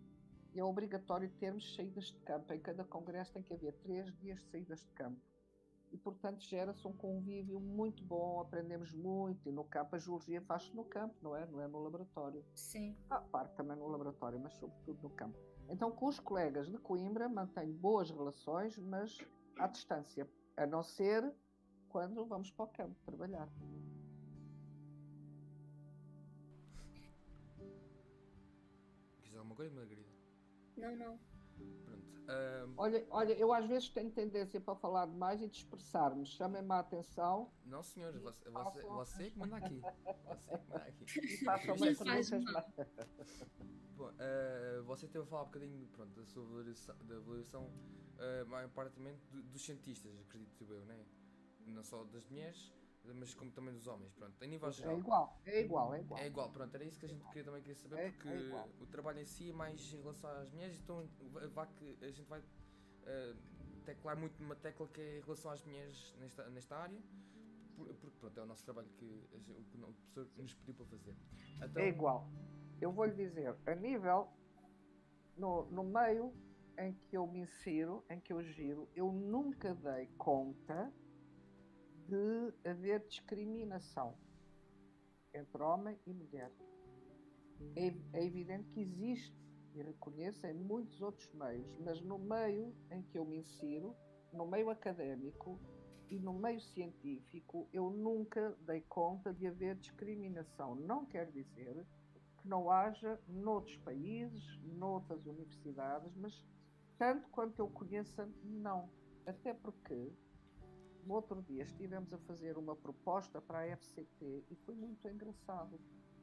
E é obrigatório termos saídas de campo. Em cada congresso tem que haver 3 dias de saídas de campo. E, portanto, gera-se um convívio muito bom, aprendemos muito, e no campo a geologia faz-se no campo, não é? Não é no laboratório. Sim. Parte também no laboratório, mas sobretudo no campo. Então, com os colegas de Coimbra, mantenho boas relações, mas à distância, a não ser quando vamos para o campo trabalhar. Quis alguma coisa, Margarida? Não. Pronto. Olha, eu às vezes tenho tendência para falar demais e dispersar-me. Chamem-me a atenção. Não, senhor, você que manda aqui. Você que manda aqui. E façam umas perguntas mais. Bom, você teve a falar um bocadinho, pronto, da sua valorização, maiormente dos cientistas, acredito eu, né? Não só das mulheres, mas como também dos homens, pronto, em nível geral. É igual. É igual, pronto, era isso que a gente também queria saber, porque o trabalho em si é mais em relação às mulheres, então a gente vai teclar muito numa tecla que é em relação às mulheres nesta área, porque pronto, é o nosso trabalho que o professor nos pediu para fazer. Então, é igual. Eu vou lhe dizer, a nível, no meio em que eu me insiro, em que eu giro, eu nunca dei conta de haver discriminação entre homem e mulher. É evidente que existe, e reconheço, em muitos outros meios, mas no meio em que eu me insiro, no meio académico e no meio científico, eu nunca dei conta de haver discriminação. Não quer dizer que não haja noutros países, noutras universidades, mas tanto quanto eu conheça, não. Até porque no outro dia estivemos a fazer uma proposta para a FCT e foi muito engraçado,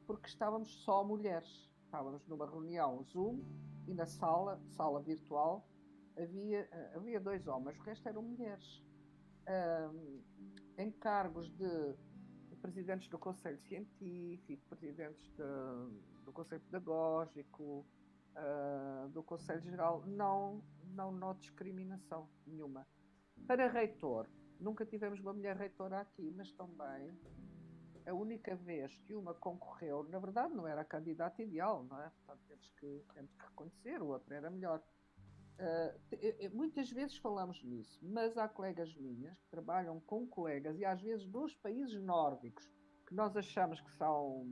porque estávamos só mulheres. Estávamos numa reunião Zoom e na sala virtual, havia 2 homens, o resto eram mulheres. Em cargos de presidentes do Conselho Científico, presidentes do Conselho Pedagógico, do Conselho Geral, não noto discriminação nenhuma. Para reitor, nunca tivemos uma mulher reitora aqui, mas também a única vez que uma concorreu, na verdade não era a candidata ideal, não é? Portanto, temos que reconhecer, o outro era melhor. Muitas vezes falamos nisso, mas há colegas minhas que trabalham com colegas, e às vezes dos países nórdicos, que nós achamos que são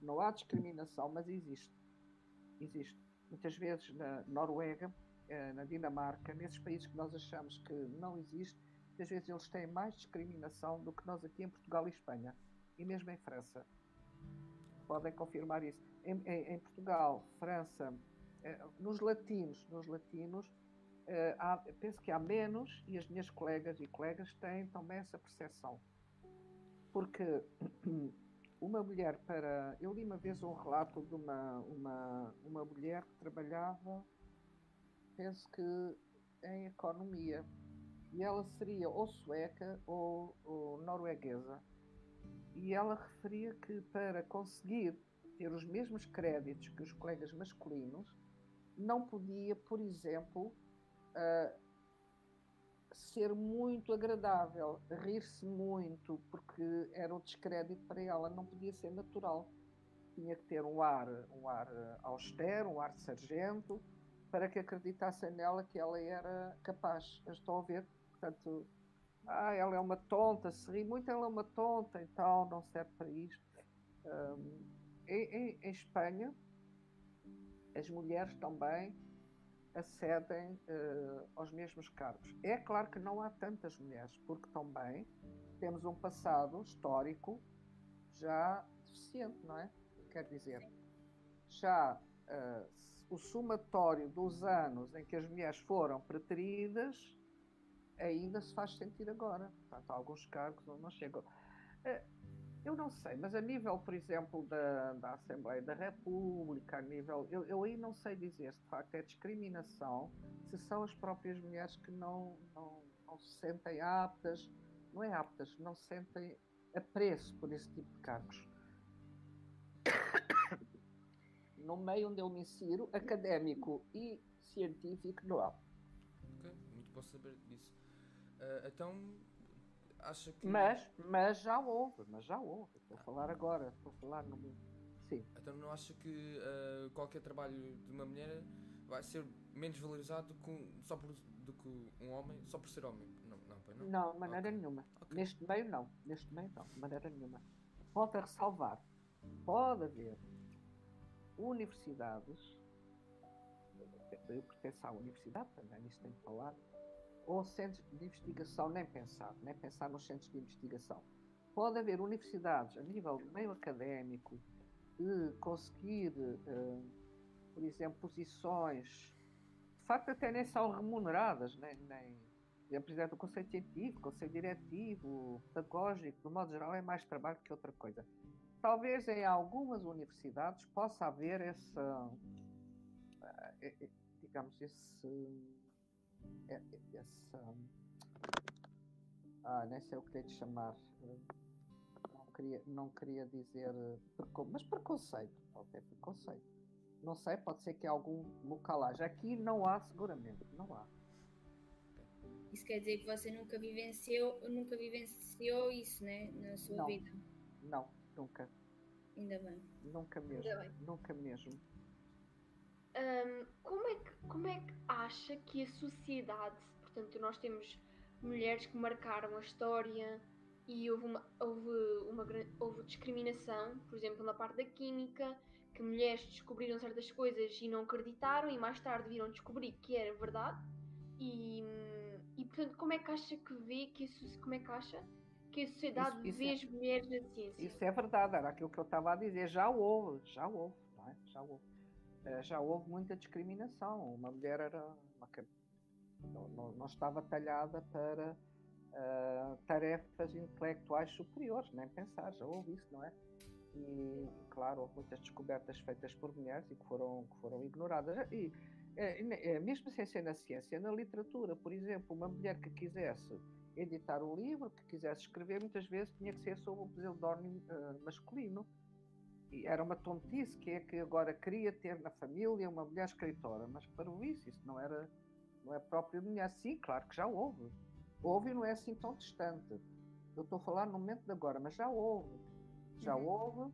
Não há discriminação, mas existe. Existe. Muitas vezes na Noruega, na Dinamarca, nesses países que nós achamos que não existe, muitas vezes eles têm mais discriminação do que nós aqui em Portugal e Espanha. E mesmo em França. Podem confirmar isso. Em Portugal, França, nos latinos, penso que há menos, e as minhas colegas e colegas têm também essa percepção. Porque uma mulher eu li uma vez um relato de uma mulher que trabalhava, penso que em economia, e ela seria ou sueca ou norueguesa. E ela referia que para conseguir ter os mesmos créditos que os colegas masculinos, não podia, por exemplo, ser muito agradável, rir-se muito, porque era um descrédito para ela, não podia ser natural. Tinha que ter um ar austero, um ar de sargento, para que acreditassem nela que ela era capaz. Estão a ver? Portanto, ela é uma tonta, se ri muito, ela é uma tonta e tal, não serve para isto. Em Espanha, as mulheres também acedem aos mesmos cargos. É claro que não há tantas mulheres, porque também temos um passado histórico já deficiente, não é? Quer dizer, já o somatório dos anos em que as mulheres foram preteridas ainda se faz sentir agora. Portanto, alguns cargos não chegam. Eu não sei, mas a nível, por exemplo, da Assembleia da República, a nível. Eu aí não sei dizer se de facto é discriminação, se são as próprias mulheres que não se sentem aptas, não é aptas, não sentem apreço por esse tipo de cargos. No meio onde eu me insiro, académico e científico, não há. Ok, muito bom saber disso. Então, acha que... Mas já houve. Estou a falar agora, estou a falar no... Sim. Então não acha que qualquer trabalho de uma mulher vai ser menos valorizado do que um homem, só por ser homem? Não, de maneira nenhuma. Okay. Neste meio não, de maneira nenhuma. Volto a ressalvar, pode haver universidades, eu pertenço à universidade também, nisso tenho que falar, ou centros de investigação, nem pensar nos centros de investigação. Pode haver universidades a nível do meio académico de conseguir, por exemplo, posições, de facto até nem são remuneradas, por exemplo, o conceito científico, o conceito diretivo, pedagógico, de modo geral, é mais trabalho que outra coisa. Talvez em algumas universidades possa haver nem sei o que lhe de chamar, não queria dizer, mas preconceito, é preconceito. Não sei, pode ser que algum local haja. Aqui não há, seguramente, não há. Isso quer dizer que você nunca vivenciou isso, né, na sua vida? Não, nunca. Ainda bem. Nunca mesmo. Como é que acha que a sociedade, portanto, nós temos mulheres que marcaram a história e houve discriminação, por exemplo, na parte da química, que mulheres descobriram certas coisas e não acreditaram e mais tarde viram descobrir que era verdade. E portanto, como é que acha que a sociedade vê as mulheres na ciência? Isso é verdade, era aquilo que eu estava a dizer. Já houve, não é? Já houve muita discriminação. Uma mulher não estava talhada para tarefas intelectuais superiores, nem pensar, já houve isso, não é? E claro, houve muitas descobertas feitas por mulheres e que foram ignoradas. E mesmo sem ser na ciência, na literatura, por exemplo, uma mulher que quisesse editar um livro, que quisesse escrever, muitas vezes tinha que ser sob um pseudónimo masculino. E era uma tontice, que é que agora queria ter na família uma mulher escritora, mas para isso não é próprio de mulher. Sim, claro que já houve. Houve e não é assim tão distante. Eu estou a falar no momento de agora, mas já houve. Já houve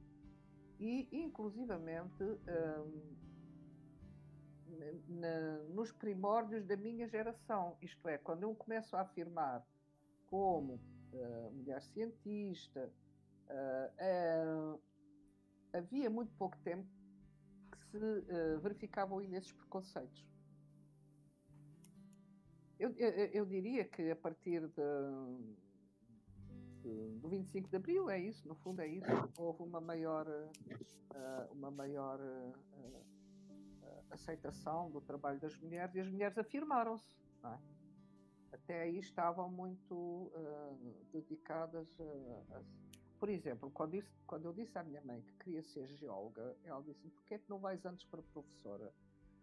e, inclusivamente, nos primórdios da minha geração, isto é, quando eu começo a afirmar como mulher cientista, havia muito pouco tempo que se verificavam ainda esses preconceitos. Eu diria que a partir do 25 de Abril, é isso, no fundo é isso, houve uma maior aceitação do trabalho das mulheres e as mulheres afirmaram-se, não é? Até aí estavam muito dedicadas Por exemplo, quando eu disse à minha mãe que queria ser geóloga, ela disse: porquê é que não vais antes para professora?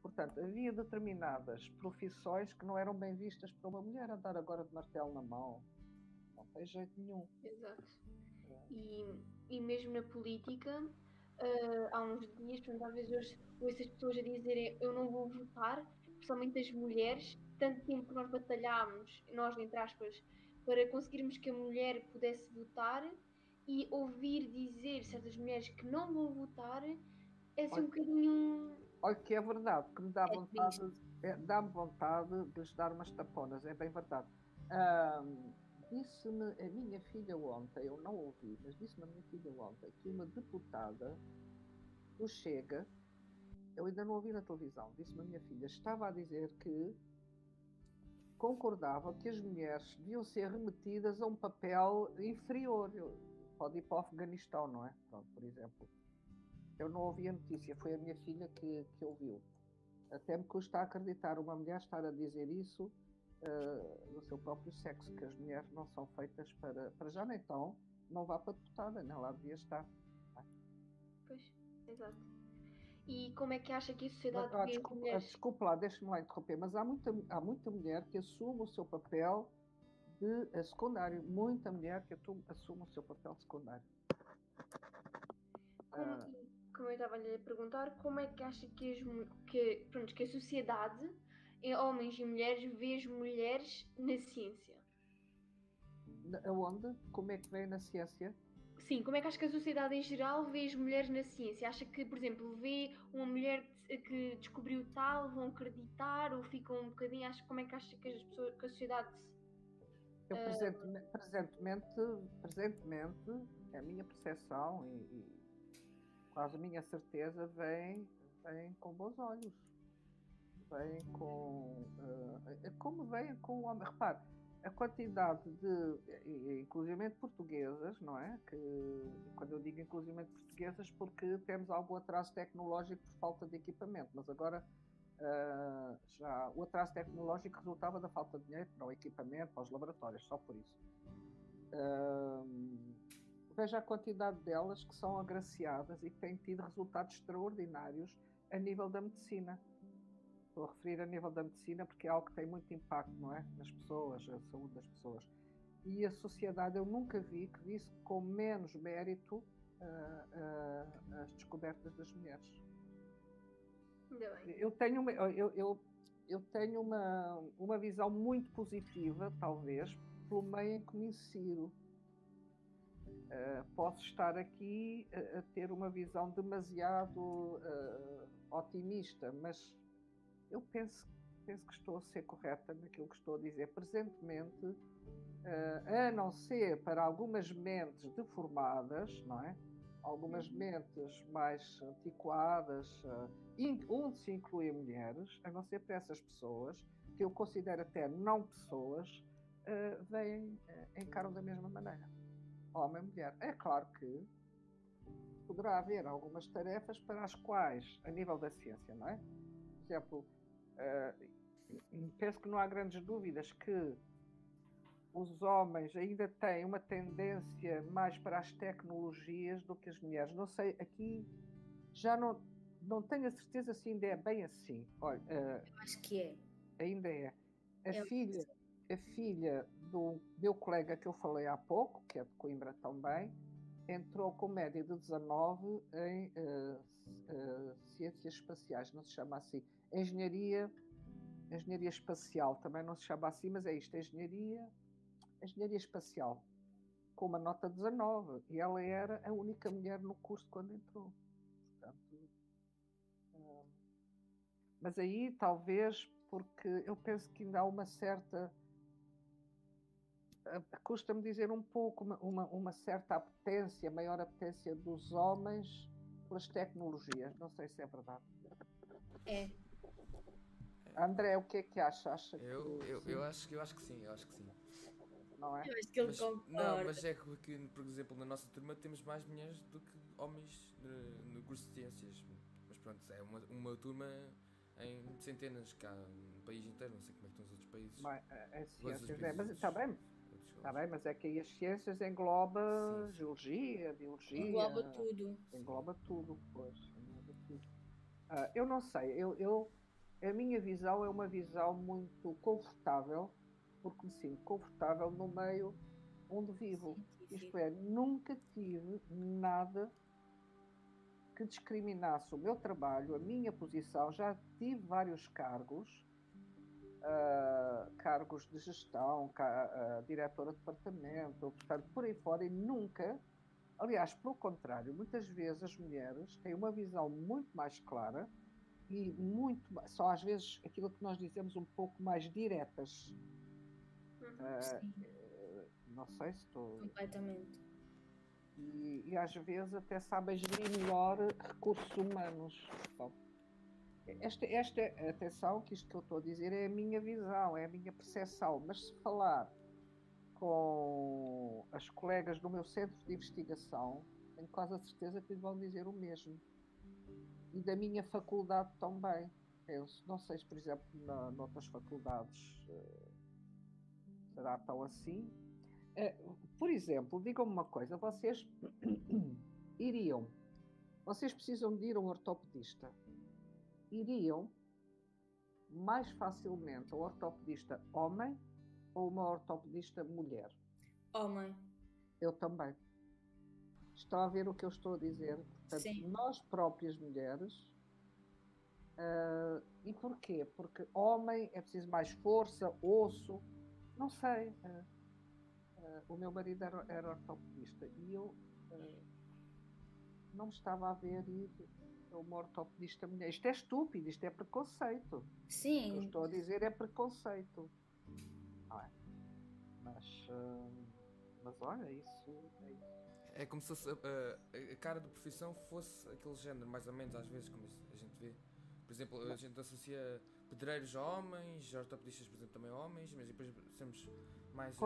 Portanto, havia determinadas profissões que não eram bem vistas para uma mulher. Andar agora de martelo na mão não tem jeito nenhum. Exato. E mesmo na política, há uns dias, portanto, às vezes ouço as pessoas a dizerem eu não vou votar, principalmente as mulheres, tanto tempo que nós batalhámos, nós entre aspas, para conseguirmos que a mulher pudesse votar, e ouvir dizer certas mulheres que não vão votar é assim um bocadinho. Olha que é verdade, que me dá vontade, triste. dá-me vontade de lhes dar umas taponas, é bem verdade. Disse-me a minha filha ontem, eu não ouvi, mas disse-me a minha filha ontem que uma deputada do Chega, eu ainda não ouvi na televisão, disse-me a minha filha, estava a dizer que concordava que as mulheres deviam ser remetidas a um papel inferior. Pode ir para o Afeganistão, não é? Pronto, por exemplo. Eu não ouvi a notícia, foi a minha filha que ouviu. Até me custa acreditar uma mulher estar a dizer isso do seu próprio sexo, que as mulheres não são feitas para já, nem então não vá para deputada, nem lá devia estar. Pois, exato. E como é que acha que a sociedade vê as mulheres? Desculpa lá, deixa-me lá interromper, mas há muita mulher que assume o seu papel de secundário. Muita mulher que assume o seu papel secundário. Como eu estava a lhe perguntar, como é que acha que a sociedade, em homens e mulheres, vê as mulheres na ciência? Aonde? Como é que vem na ciência? Sim, como é que acha que a sociedade em geral vê as mulheres na ciência? Acha que, por exemplo, vê uma mulher que descobriu tal, vão acreditar ou ficam um bocadinho... Como é que acha que as pessoas, que a sociedade... Eu presentemente, é a minha percepção e quase a minha certeza vem com bons olhos. Vem com... como vem com o homem. Repare, a quantidade de, inclusive portuguesas, não é? Que, quando eu digo inclusive portuguesas, porque temos algum atraso tecnológico por falta de equipamento, mas agora já o atraso tecnológico resultava da falta de dinheiro para o equipamento, para os laboratórios, só por isso. Veja a quantidade delas que são agraciadas e que têm tido resultados extraordinários a nível da medicina. Estou a referir a nível da medicina porque é algo que tem muito impacto, não é? Nas pessoas, a saúde das pessoas. E a sociedade, eu nunca vi que visse com menos mérito as descobertas das mulheres. Ainda bem. Eu tenho uma visão muito positiva, talvez, pelo meio em que me insiro. Posso estar aqui a ter uma visão demasiado otimista, mas eu penso que estou a ser correta naquilo que estou a dizer. Presentemente, a não ser para algumas mentes deformadas, não é? Algumas mentes mais antiquadas, onde se incluem mulheres, a não ser para essas pessoas, que eu considero até não pessoas, encaram da mesma maneira. Homem e mulher. É claro que poderá haver algumas tarefas para as quais, a nível da ciência, não é? Por exemplo, penso que não há grandes dúvidas que os homens ainda têm uma tendência mais para as tecnologias do que as mulheres. Não sei, aqui já não tenho a certeza se ainda é bem assim. Olha, Eu acho que é. Ainda é. A filha do meu colega que eu falei há pouco, que é de Coimbra também, entrou com média de 19 em ciências espaciais, não se chama assim. Engenharia espacial, também não se chama assim, mas é isto, engenharia espacial, com uma nota 19, e ela era a única mulher no curso quando entrou. Portanto, mas aí talvez porque eu penso que ainda há uma certa, custa-me dizer um pouco, uma certa apetência, maior apetência dos homens pelas tecnologias. Não sei se é verdade. É. André, o que é que acha? Eu acho que sim, Não é? Eu acho que ele Não, concorda. mas é que, por exemplo, na nossa turma temos mais mulheres do que homens no curso de ciências. Mas pronto, é uma turma em centenas, cá no país inteiro, não sei como é que estão os outros países. Mas, ciências, países mas está bem, mas é que aí as ciências engloba Sim. geologia, biologia, Engloba tudo. engloba tudo, pois, engloba tudo. Eu não sei, a minha visão é uma visão muito confortável, porque me sinto confortável no meio onde vivo. Isto é, nunca tive nada que discriminasse o meu trabalho, a minha posição. Já tive vários cargos, cargos de gestão, diretora de departamento, portanto, por aí fora, e nunca, aliás, pelo contrário, muitas vezes as mulheres têm uma visão muito mais clara e são às vezes aquilo que nós dizemos um pouco mais diretas. Não sei se estou... Completamente. E às vezes até sabem gerir melhor recursos humanos. Bom, atenção, que isto que eu estou a dizer é a minha visão, é a minha percepção, mas se falar com as colegas do meu centro de investigação, tenho quase a certeza que lhe vão dizer o mesmo. E da minha faculdade também, penso. Não sei se, por exemplo, noutras faculdades será tão assim. Por exemplo, digam-me uma coisa, vocês precisam de ir a um ortopedista, iriam mais facilmente ao ortopedista homem ou uma ortopedista mulher? Homem. Eu também. Estão a ver o que eu estou a dizer? Portanto, Sim. nós próprias mulheres. E porquê? Porque homem é preciso mais força, osso, não sei. O meu marido era ortopedista e eu não me estava a ver ir a uma ortopedista mulher. Isto é estúpido, isto é preconceito. Sim. O que eu estou a dizer é preconceito. Não é? Mas olha, isso é isso. É como se a cara de profissão fosse aquele género, mais ou menos, às vezes, como a gente vê. Por exemplo, a gente associa pedreiros a homens, ortopedistas, por exemplo, também a homens, mas depois somos mais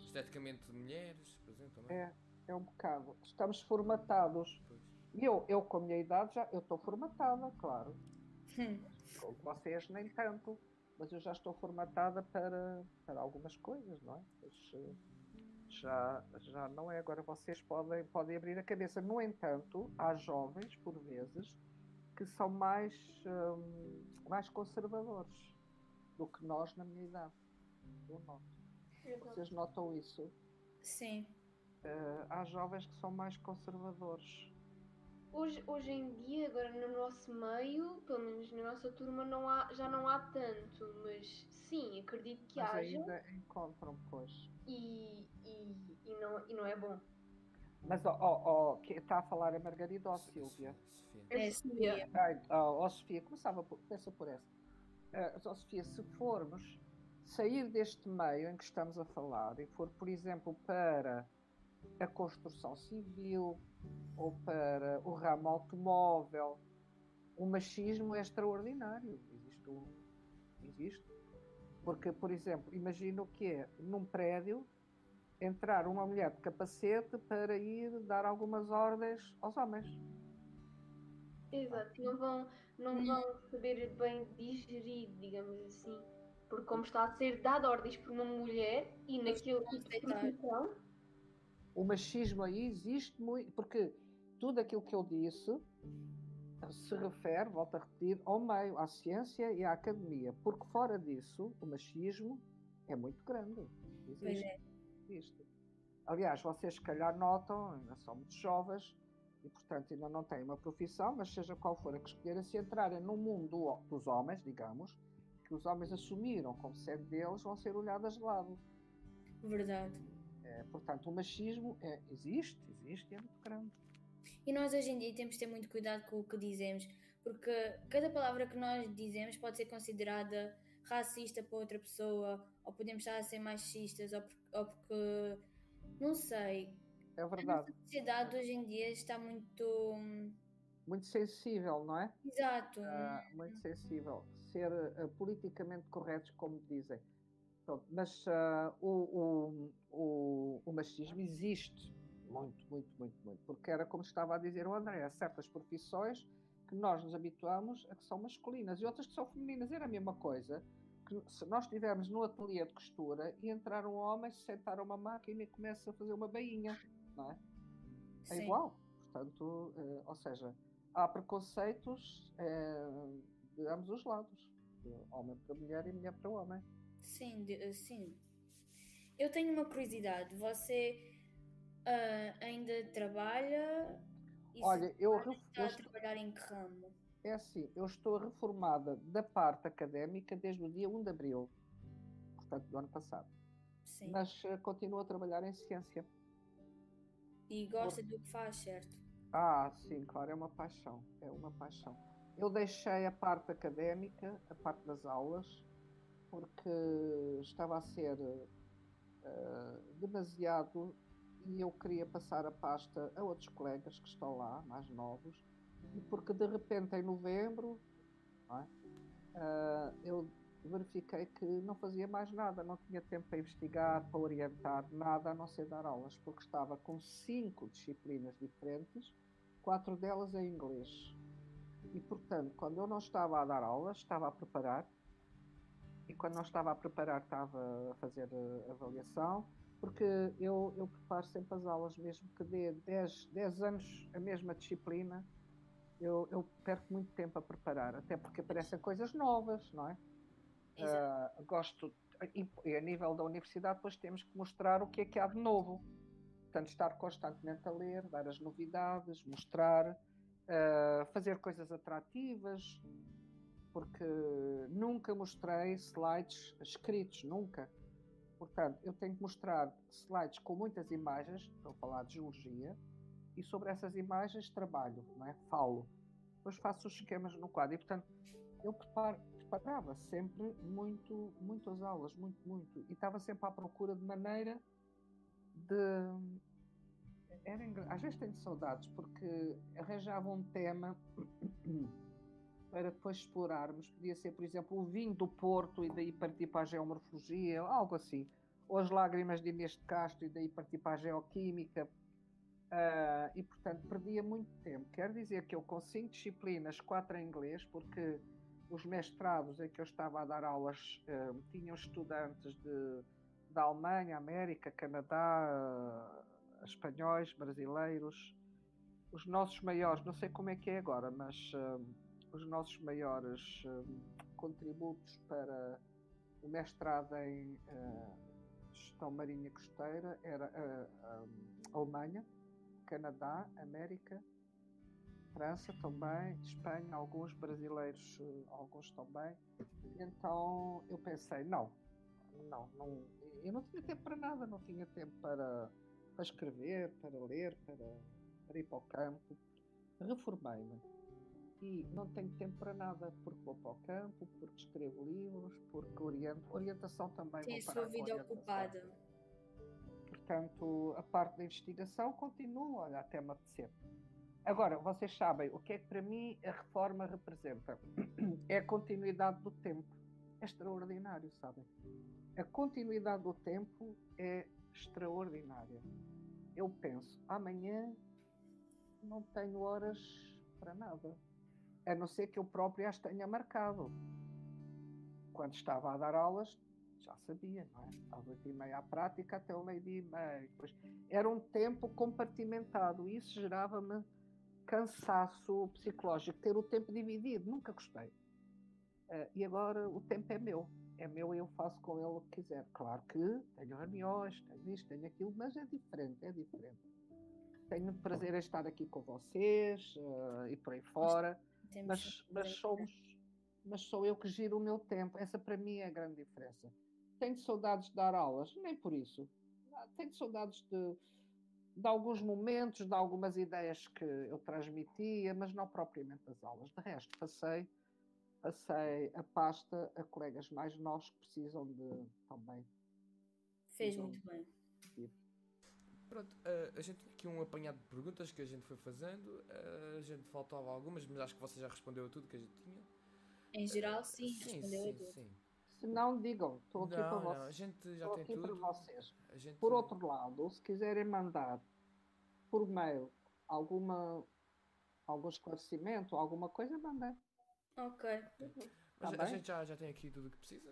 esteticamente mulheres, por exemplo, também. É um bocado. Estamos formatados. E eu com a minha idade, eu estou formatada, claro. Vocês nem tanto, mas eu já estou formatada para algumas coisas, não é? Mas, já não é. Agora vocês podem abrir a cabeça. No entanto, há jovens, por vezes, que são mais conservadores do que nós na minha idade. Eu noto. Vocês notam isso? Sim. Há jovens que são mais conservadores. Hoje em dia, agora no nosso meio, pelo menos na nossa turma, já não há tanto, mas sim, acredito que mas haja. Ainda encontram, pois. E não é bom. Mas quem está a falar é Margarida ou a Sílvia? É Sofia. Sofia, começa por essa. Sofia, se formos sair deste meio em que estamos a falar e for, por exemplo, para a construção civil ou para o ramo automóvel, o machismo é extraordinário. Existe. Porque, por exemplo, imagina o que é num prédio entrar uma mulher de capacete para ir dar algumas ordens aos homens. Exato, não vão saber bem digerir, digamos assim, porque como está a ser dado ordens por uma mulher e naquilo que profissão. O machismo aí existe muito, porque tudo aquilo que eu disse se refere, volto a repetir, ao meio, à ciência e à academia, porque fora disso o machismo é muito grande. Existe. Aliás, vocês se calhar notam, ainda são muito jovens e portanto ainda não têm uma profissão, mas seja qual for a que escolherem, se entrarem no mundo dos homens, digamos, que os homens assumiram como sendo deles, vão ser olhadas de lado. Verdade. Portanto, o machismo existe e é muito grande. E nós hoje em dia temos de ter muito cuidado com o que dizemos, porque cada palavra que nós dizemos pode ser considerada racista para outra pessoa, ou podemos estar a ser machistas, ou porque, não sei. É verdade. A sociedade hoje em dia está muito muito sensível, não é? Exato. Muito sensível. Ser politicamente corretos, como dizem. Pronto, mas o machismo existe muito, muito, muito, muito. Porque era como estava a dizer o André, há certas profissões que nós nos habituamos a que são masculinas e outras que são femininas. Era a mesma coisa que se nós estivermos no ateliê de costura e entrar um homem, se sentar a uma máquina e começa a fazer uma bainha, não é? É Sim. igual. Portanto, ou seja, há preconceitos de ambos os lados. De homem para mulher e mulher para homem. Sim, sim. Eu tenho uma curiosidade. Você ainda trabalha? E Olha, está a trabalhar em que ramo? É assim, eu estou reformada da parte académica desde o dia 1 de abril, portanto, do ano passado. Sim. Mas continuo a trabalhar em ciência. E gosta do que faz, certo? Sim, claro, é uma paixão. É uma paixão. Eu deixei a parte académica, a parte das aulas, porque estava a ser demasiado e eu queria passar a pasta a outros colegas que estão lá, mais novos, e porque de repente em novembro, não é? Eu verifiquei que não fazia mais nada, não tinha tempo para investigar, para orientar, nada a não ser dar aulas, porque estava com 5 disciplinas diferentes, 4 delas em inglês. E, portanto, quando eu não estava a dar aulas, estava a preparar, e quando não estava a preparar, estava a fazer avaliação, porque eu preparo sempre as aulas, mesmo que dê 10 anos a mesma disciplina, eu perco muito tempo a preparar, até porque aparecem coisas novas, não é? Gosto, e a nível da universidade, depois temos que mostrar o que há de novo. Portanto, estar constantemente a ler, dar as novidades, mostrar, fazer coisas atrativas, porque nunca mostrei slides escritos, nunca. Portanto, eu tenho que mostrar slides com muitas imagens, estou a falar de geologia, e sobre essas imagens trabalho, não é? Falo. Depois faço os esquemas no quadro. E, portanto, eu preparava sempre muitas aulas, muito. E estava sempre à procura de maneira de... Às vezes tenho saudades, porque arranjava um tema para depois explorarmos. Podia ser, por exemplo, o vinho do Porto e daí partir para a geomorfologia, algo assim. Ou as lágrimas de Inês de Castro e daí partir para a geoquímica. E, portanto, perdia muito tempo. Quer dizer que eu, com 5 disciplinas, 4 em inglês, porque os mestrados em que eu estava a dar aulas tinham estudantes da Alemanha, América, Canadá, espanhóis, brasileiros. Os nossos maiores, não sei como é que é agora, mas os nossos maiores contributos para o mestrado em gestão marinha costeira era a Alemanha, Canadá, América, França também, Espanha, alguns brasileiros, alguns também. Então eu pensei, não, eu não tinha tempo para nada, não tinha tempo para escrever, para ler, para ir para o campo. Reformei-me e não tenho tempo para nada, porque vou para o campo, porque escrevo livros, porque orientação também. Tem a vou sua parar vida ocupada. Portanto, a parte da investigação continua, olha, até me apetecer. Agora, vocês sabem o que é que para mim a reforma representa? É a continuidade do tempo. É extraordinário, sabem? A continuidade do tempo é extraordinária. Eu penso, amanhã não tenho horas para nada. A não ser que eu próprio as tenha marcado. Quando estava a dar aulas, já sabia, não é? Às 8h30 à prática até o 12h30. Depois, era um tempo compartimentado e isso gerava-me cansaço psicológico. Ter o tempo dividido, nunca gostei. E agora o tempo é meu e eu faço com ele o que quiser. Claro que tenho reuniões, tenho isto, tenho aquilo, mas é diferente. Tenho prazer em estar aqui com vocês e por aí fora, mas sou eu que giro o meu tempo. Essa para mim é a grande diferença. Tenho saudades de dar aulas, nem por isso. Tenho saudades de alguns momentos, de algumas ideias que eu transmitia, mas não propriamente das aulas. De resto, passei a pasta a colegas mais novos que precisam de também. Fez muito bem. Pronto, a gente tem aqui um apanhado de perguntas que a gente foi fazendo. A gente faltava algumas, mas acho que você já respondeu a tudo que a gente tinha. Em geral, sim, Sim, respondeu a sim, tudo. sim. Se não, digam, estou aqui para Não, vocês. a gente já Estou tem aqui para tudo. vocês. A gente... Por outro lado, se quiserem mandar por mail algum esclarecimento, alguma coisa, mandem. Ok. Mas Tá a bem? gente já tem aqui tudo o que precisa.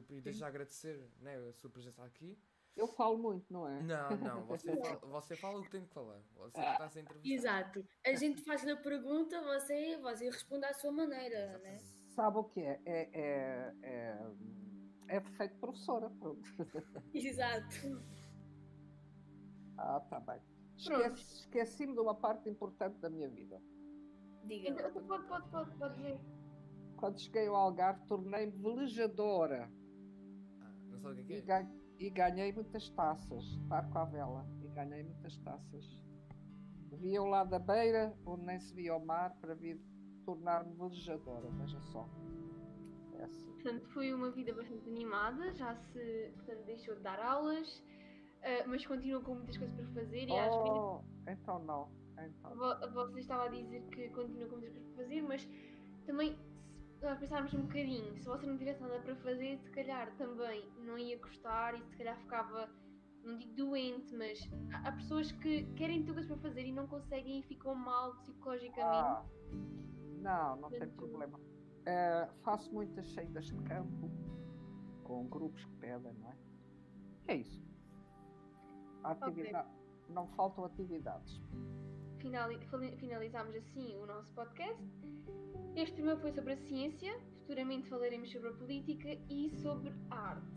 E desde já agradecer, né, a sua presença aqui. Eu falo muito, não é? Não, você fala o que tem que falar. Você que está a ser entrevistado. Exato. A gente faz-lhe a pergunta, você responde à sua maneira, né? Sabe o que é? É perfeito professora. Pronto. Exato. Tá bem. Pronto. Esqueci-me de uma parte importante da minha vida. Diga. Então, pode dizer. Quando cheguei ao Algarve, tornei-me velejadora Não sabe o que e, é? e ganhei muitas taças. Barco à vela. E ganhei muitas taças. Via o lado da beira, onde nem se via o mar, para vir tornar-me velejadora. Veja só. É assim. Portanto, foi uma vida bastante animada, portanto, deixou de dar aulas, mas continua com muitas coisas para fazer e às vezes Então não. Então. você estava a dizer que continua com muitas coisas para fazer, mas também, se nós pensarmos um bocadinho, se você não tivesse nada para fazer, se calhar também não ia gostar e se calhar ficava, não digo doente, mas há pessoas que querem ter coisas para fazer e não conseguem e ficam mal psicologicamente. Não tem problema. Faço muitas saídas de campo com grupos que pedem, não é? É isso. Não faltam atividades. Finalizamos assim o nosso podcast. Este tema foi sobre a ciência, futuramente falaremos sobre a política e sobre a arte.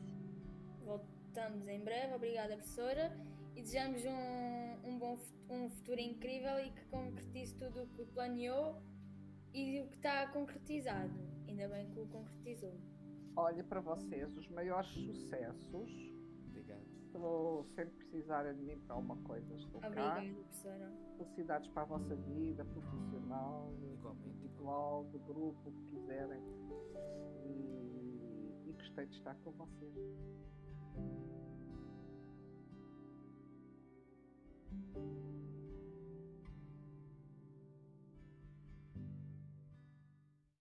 Voltamos em breve, obrigada professora, e desejamos um futuro incrível e que concretize tudo o que planeou e o que está concretizado. Ainda bem que o concretizou. Olha, para vocês, os maiores sucessos. Obrigado. Sempre precisarem de mim para alguma coisa, estou cá. Obrigada, professora. Felicidades para a vossa vida profissional, Igualmente. individual, de grupo, o que quiserem. E gostei de estar com vocês.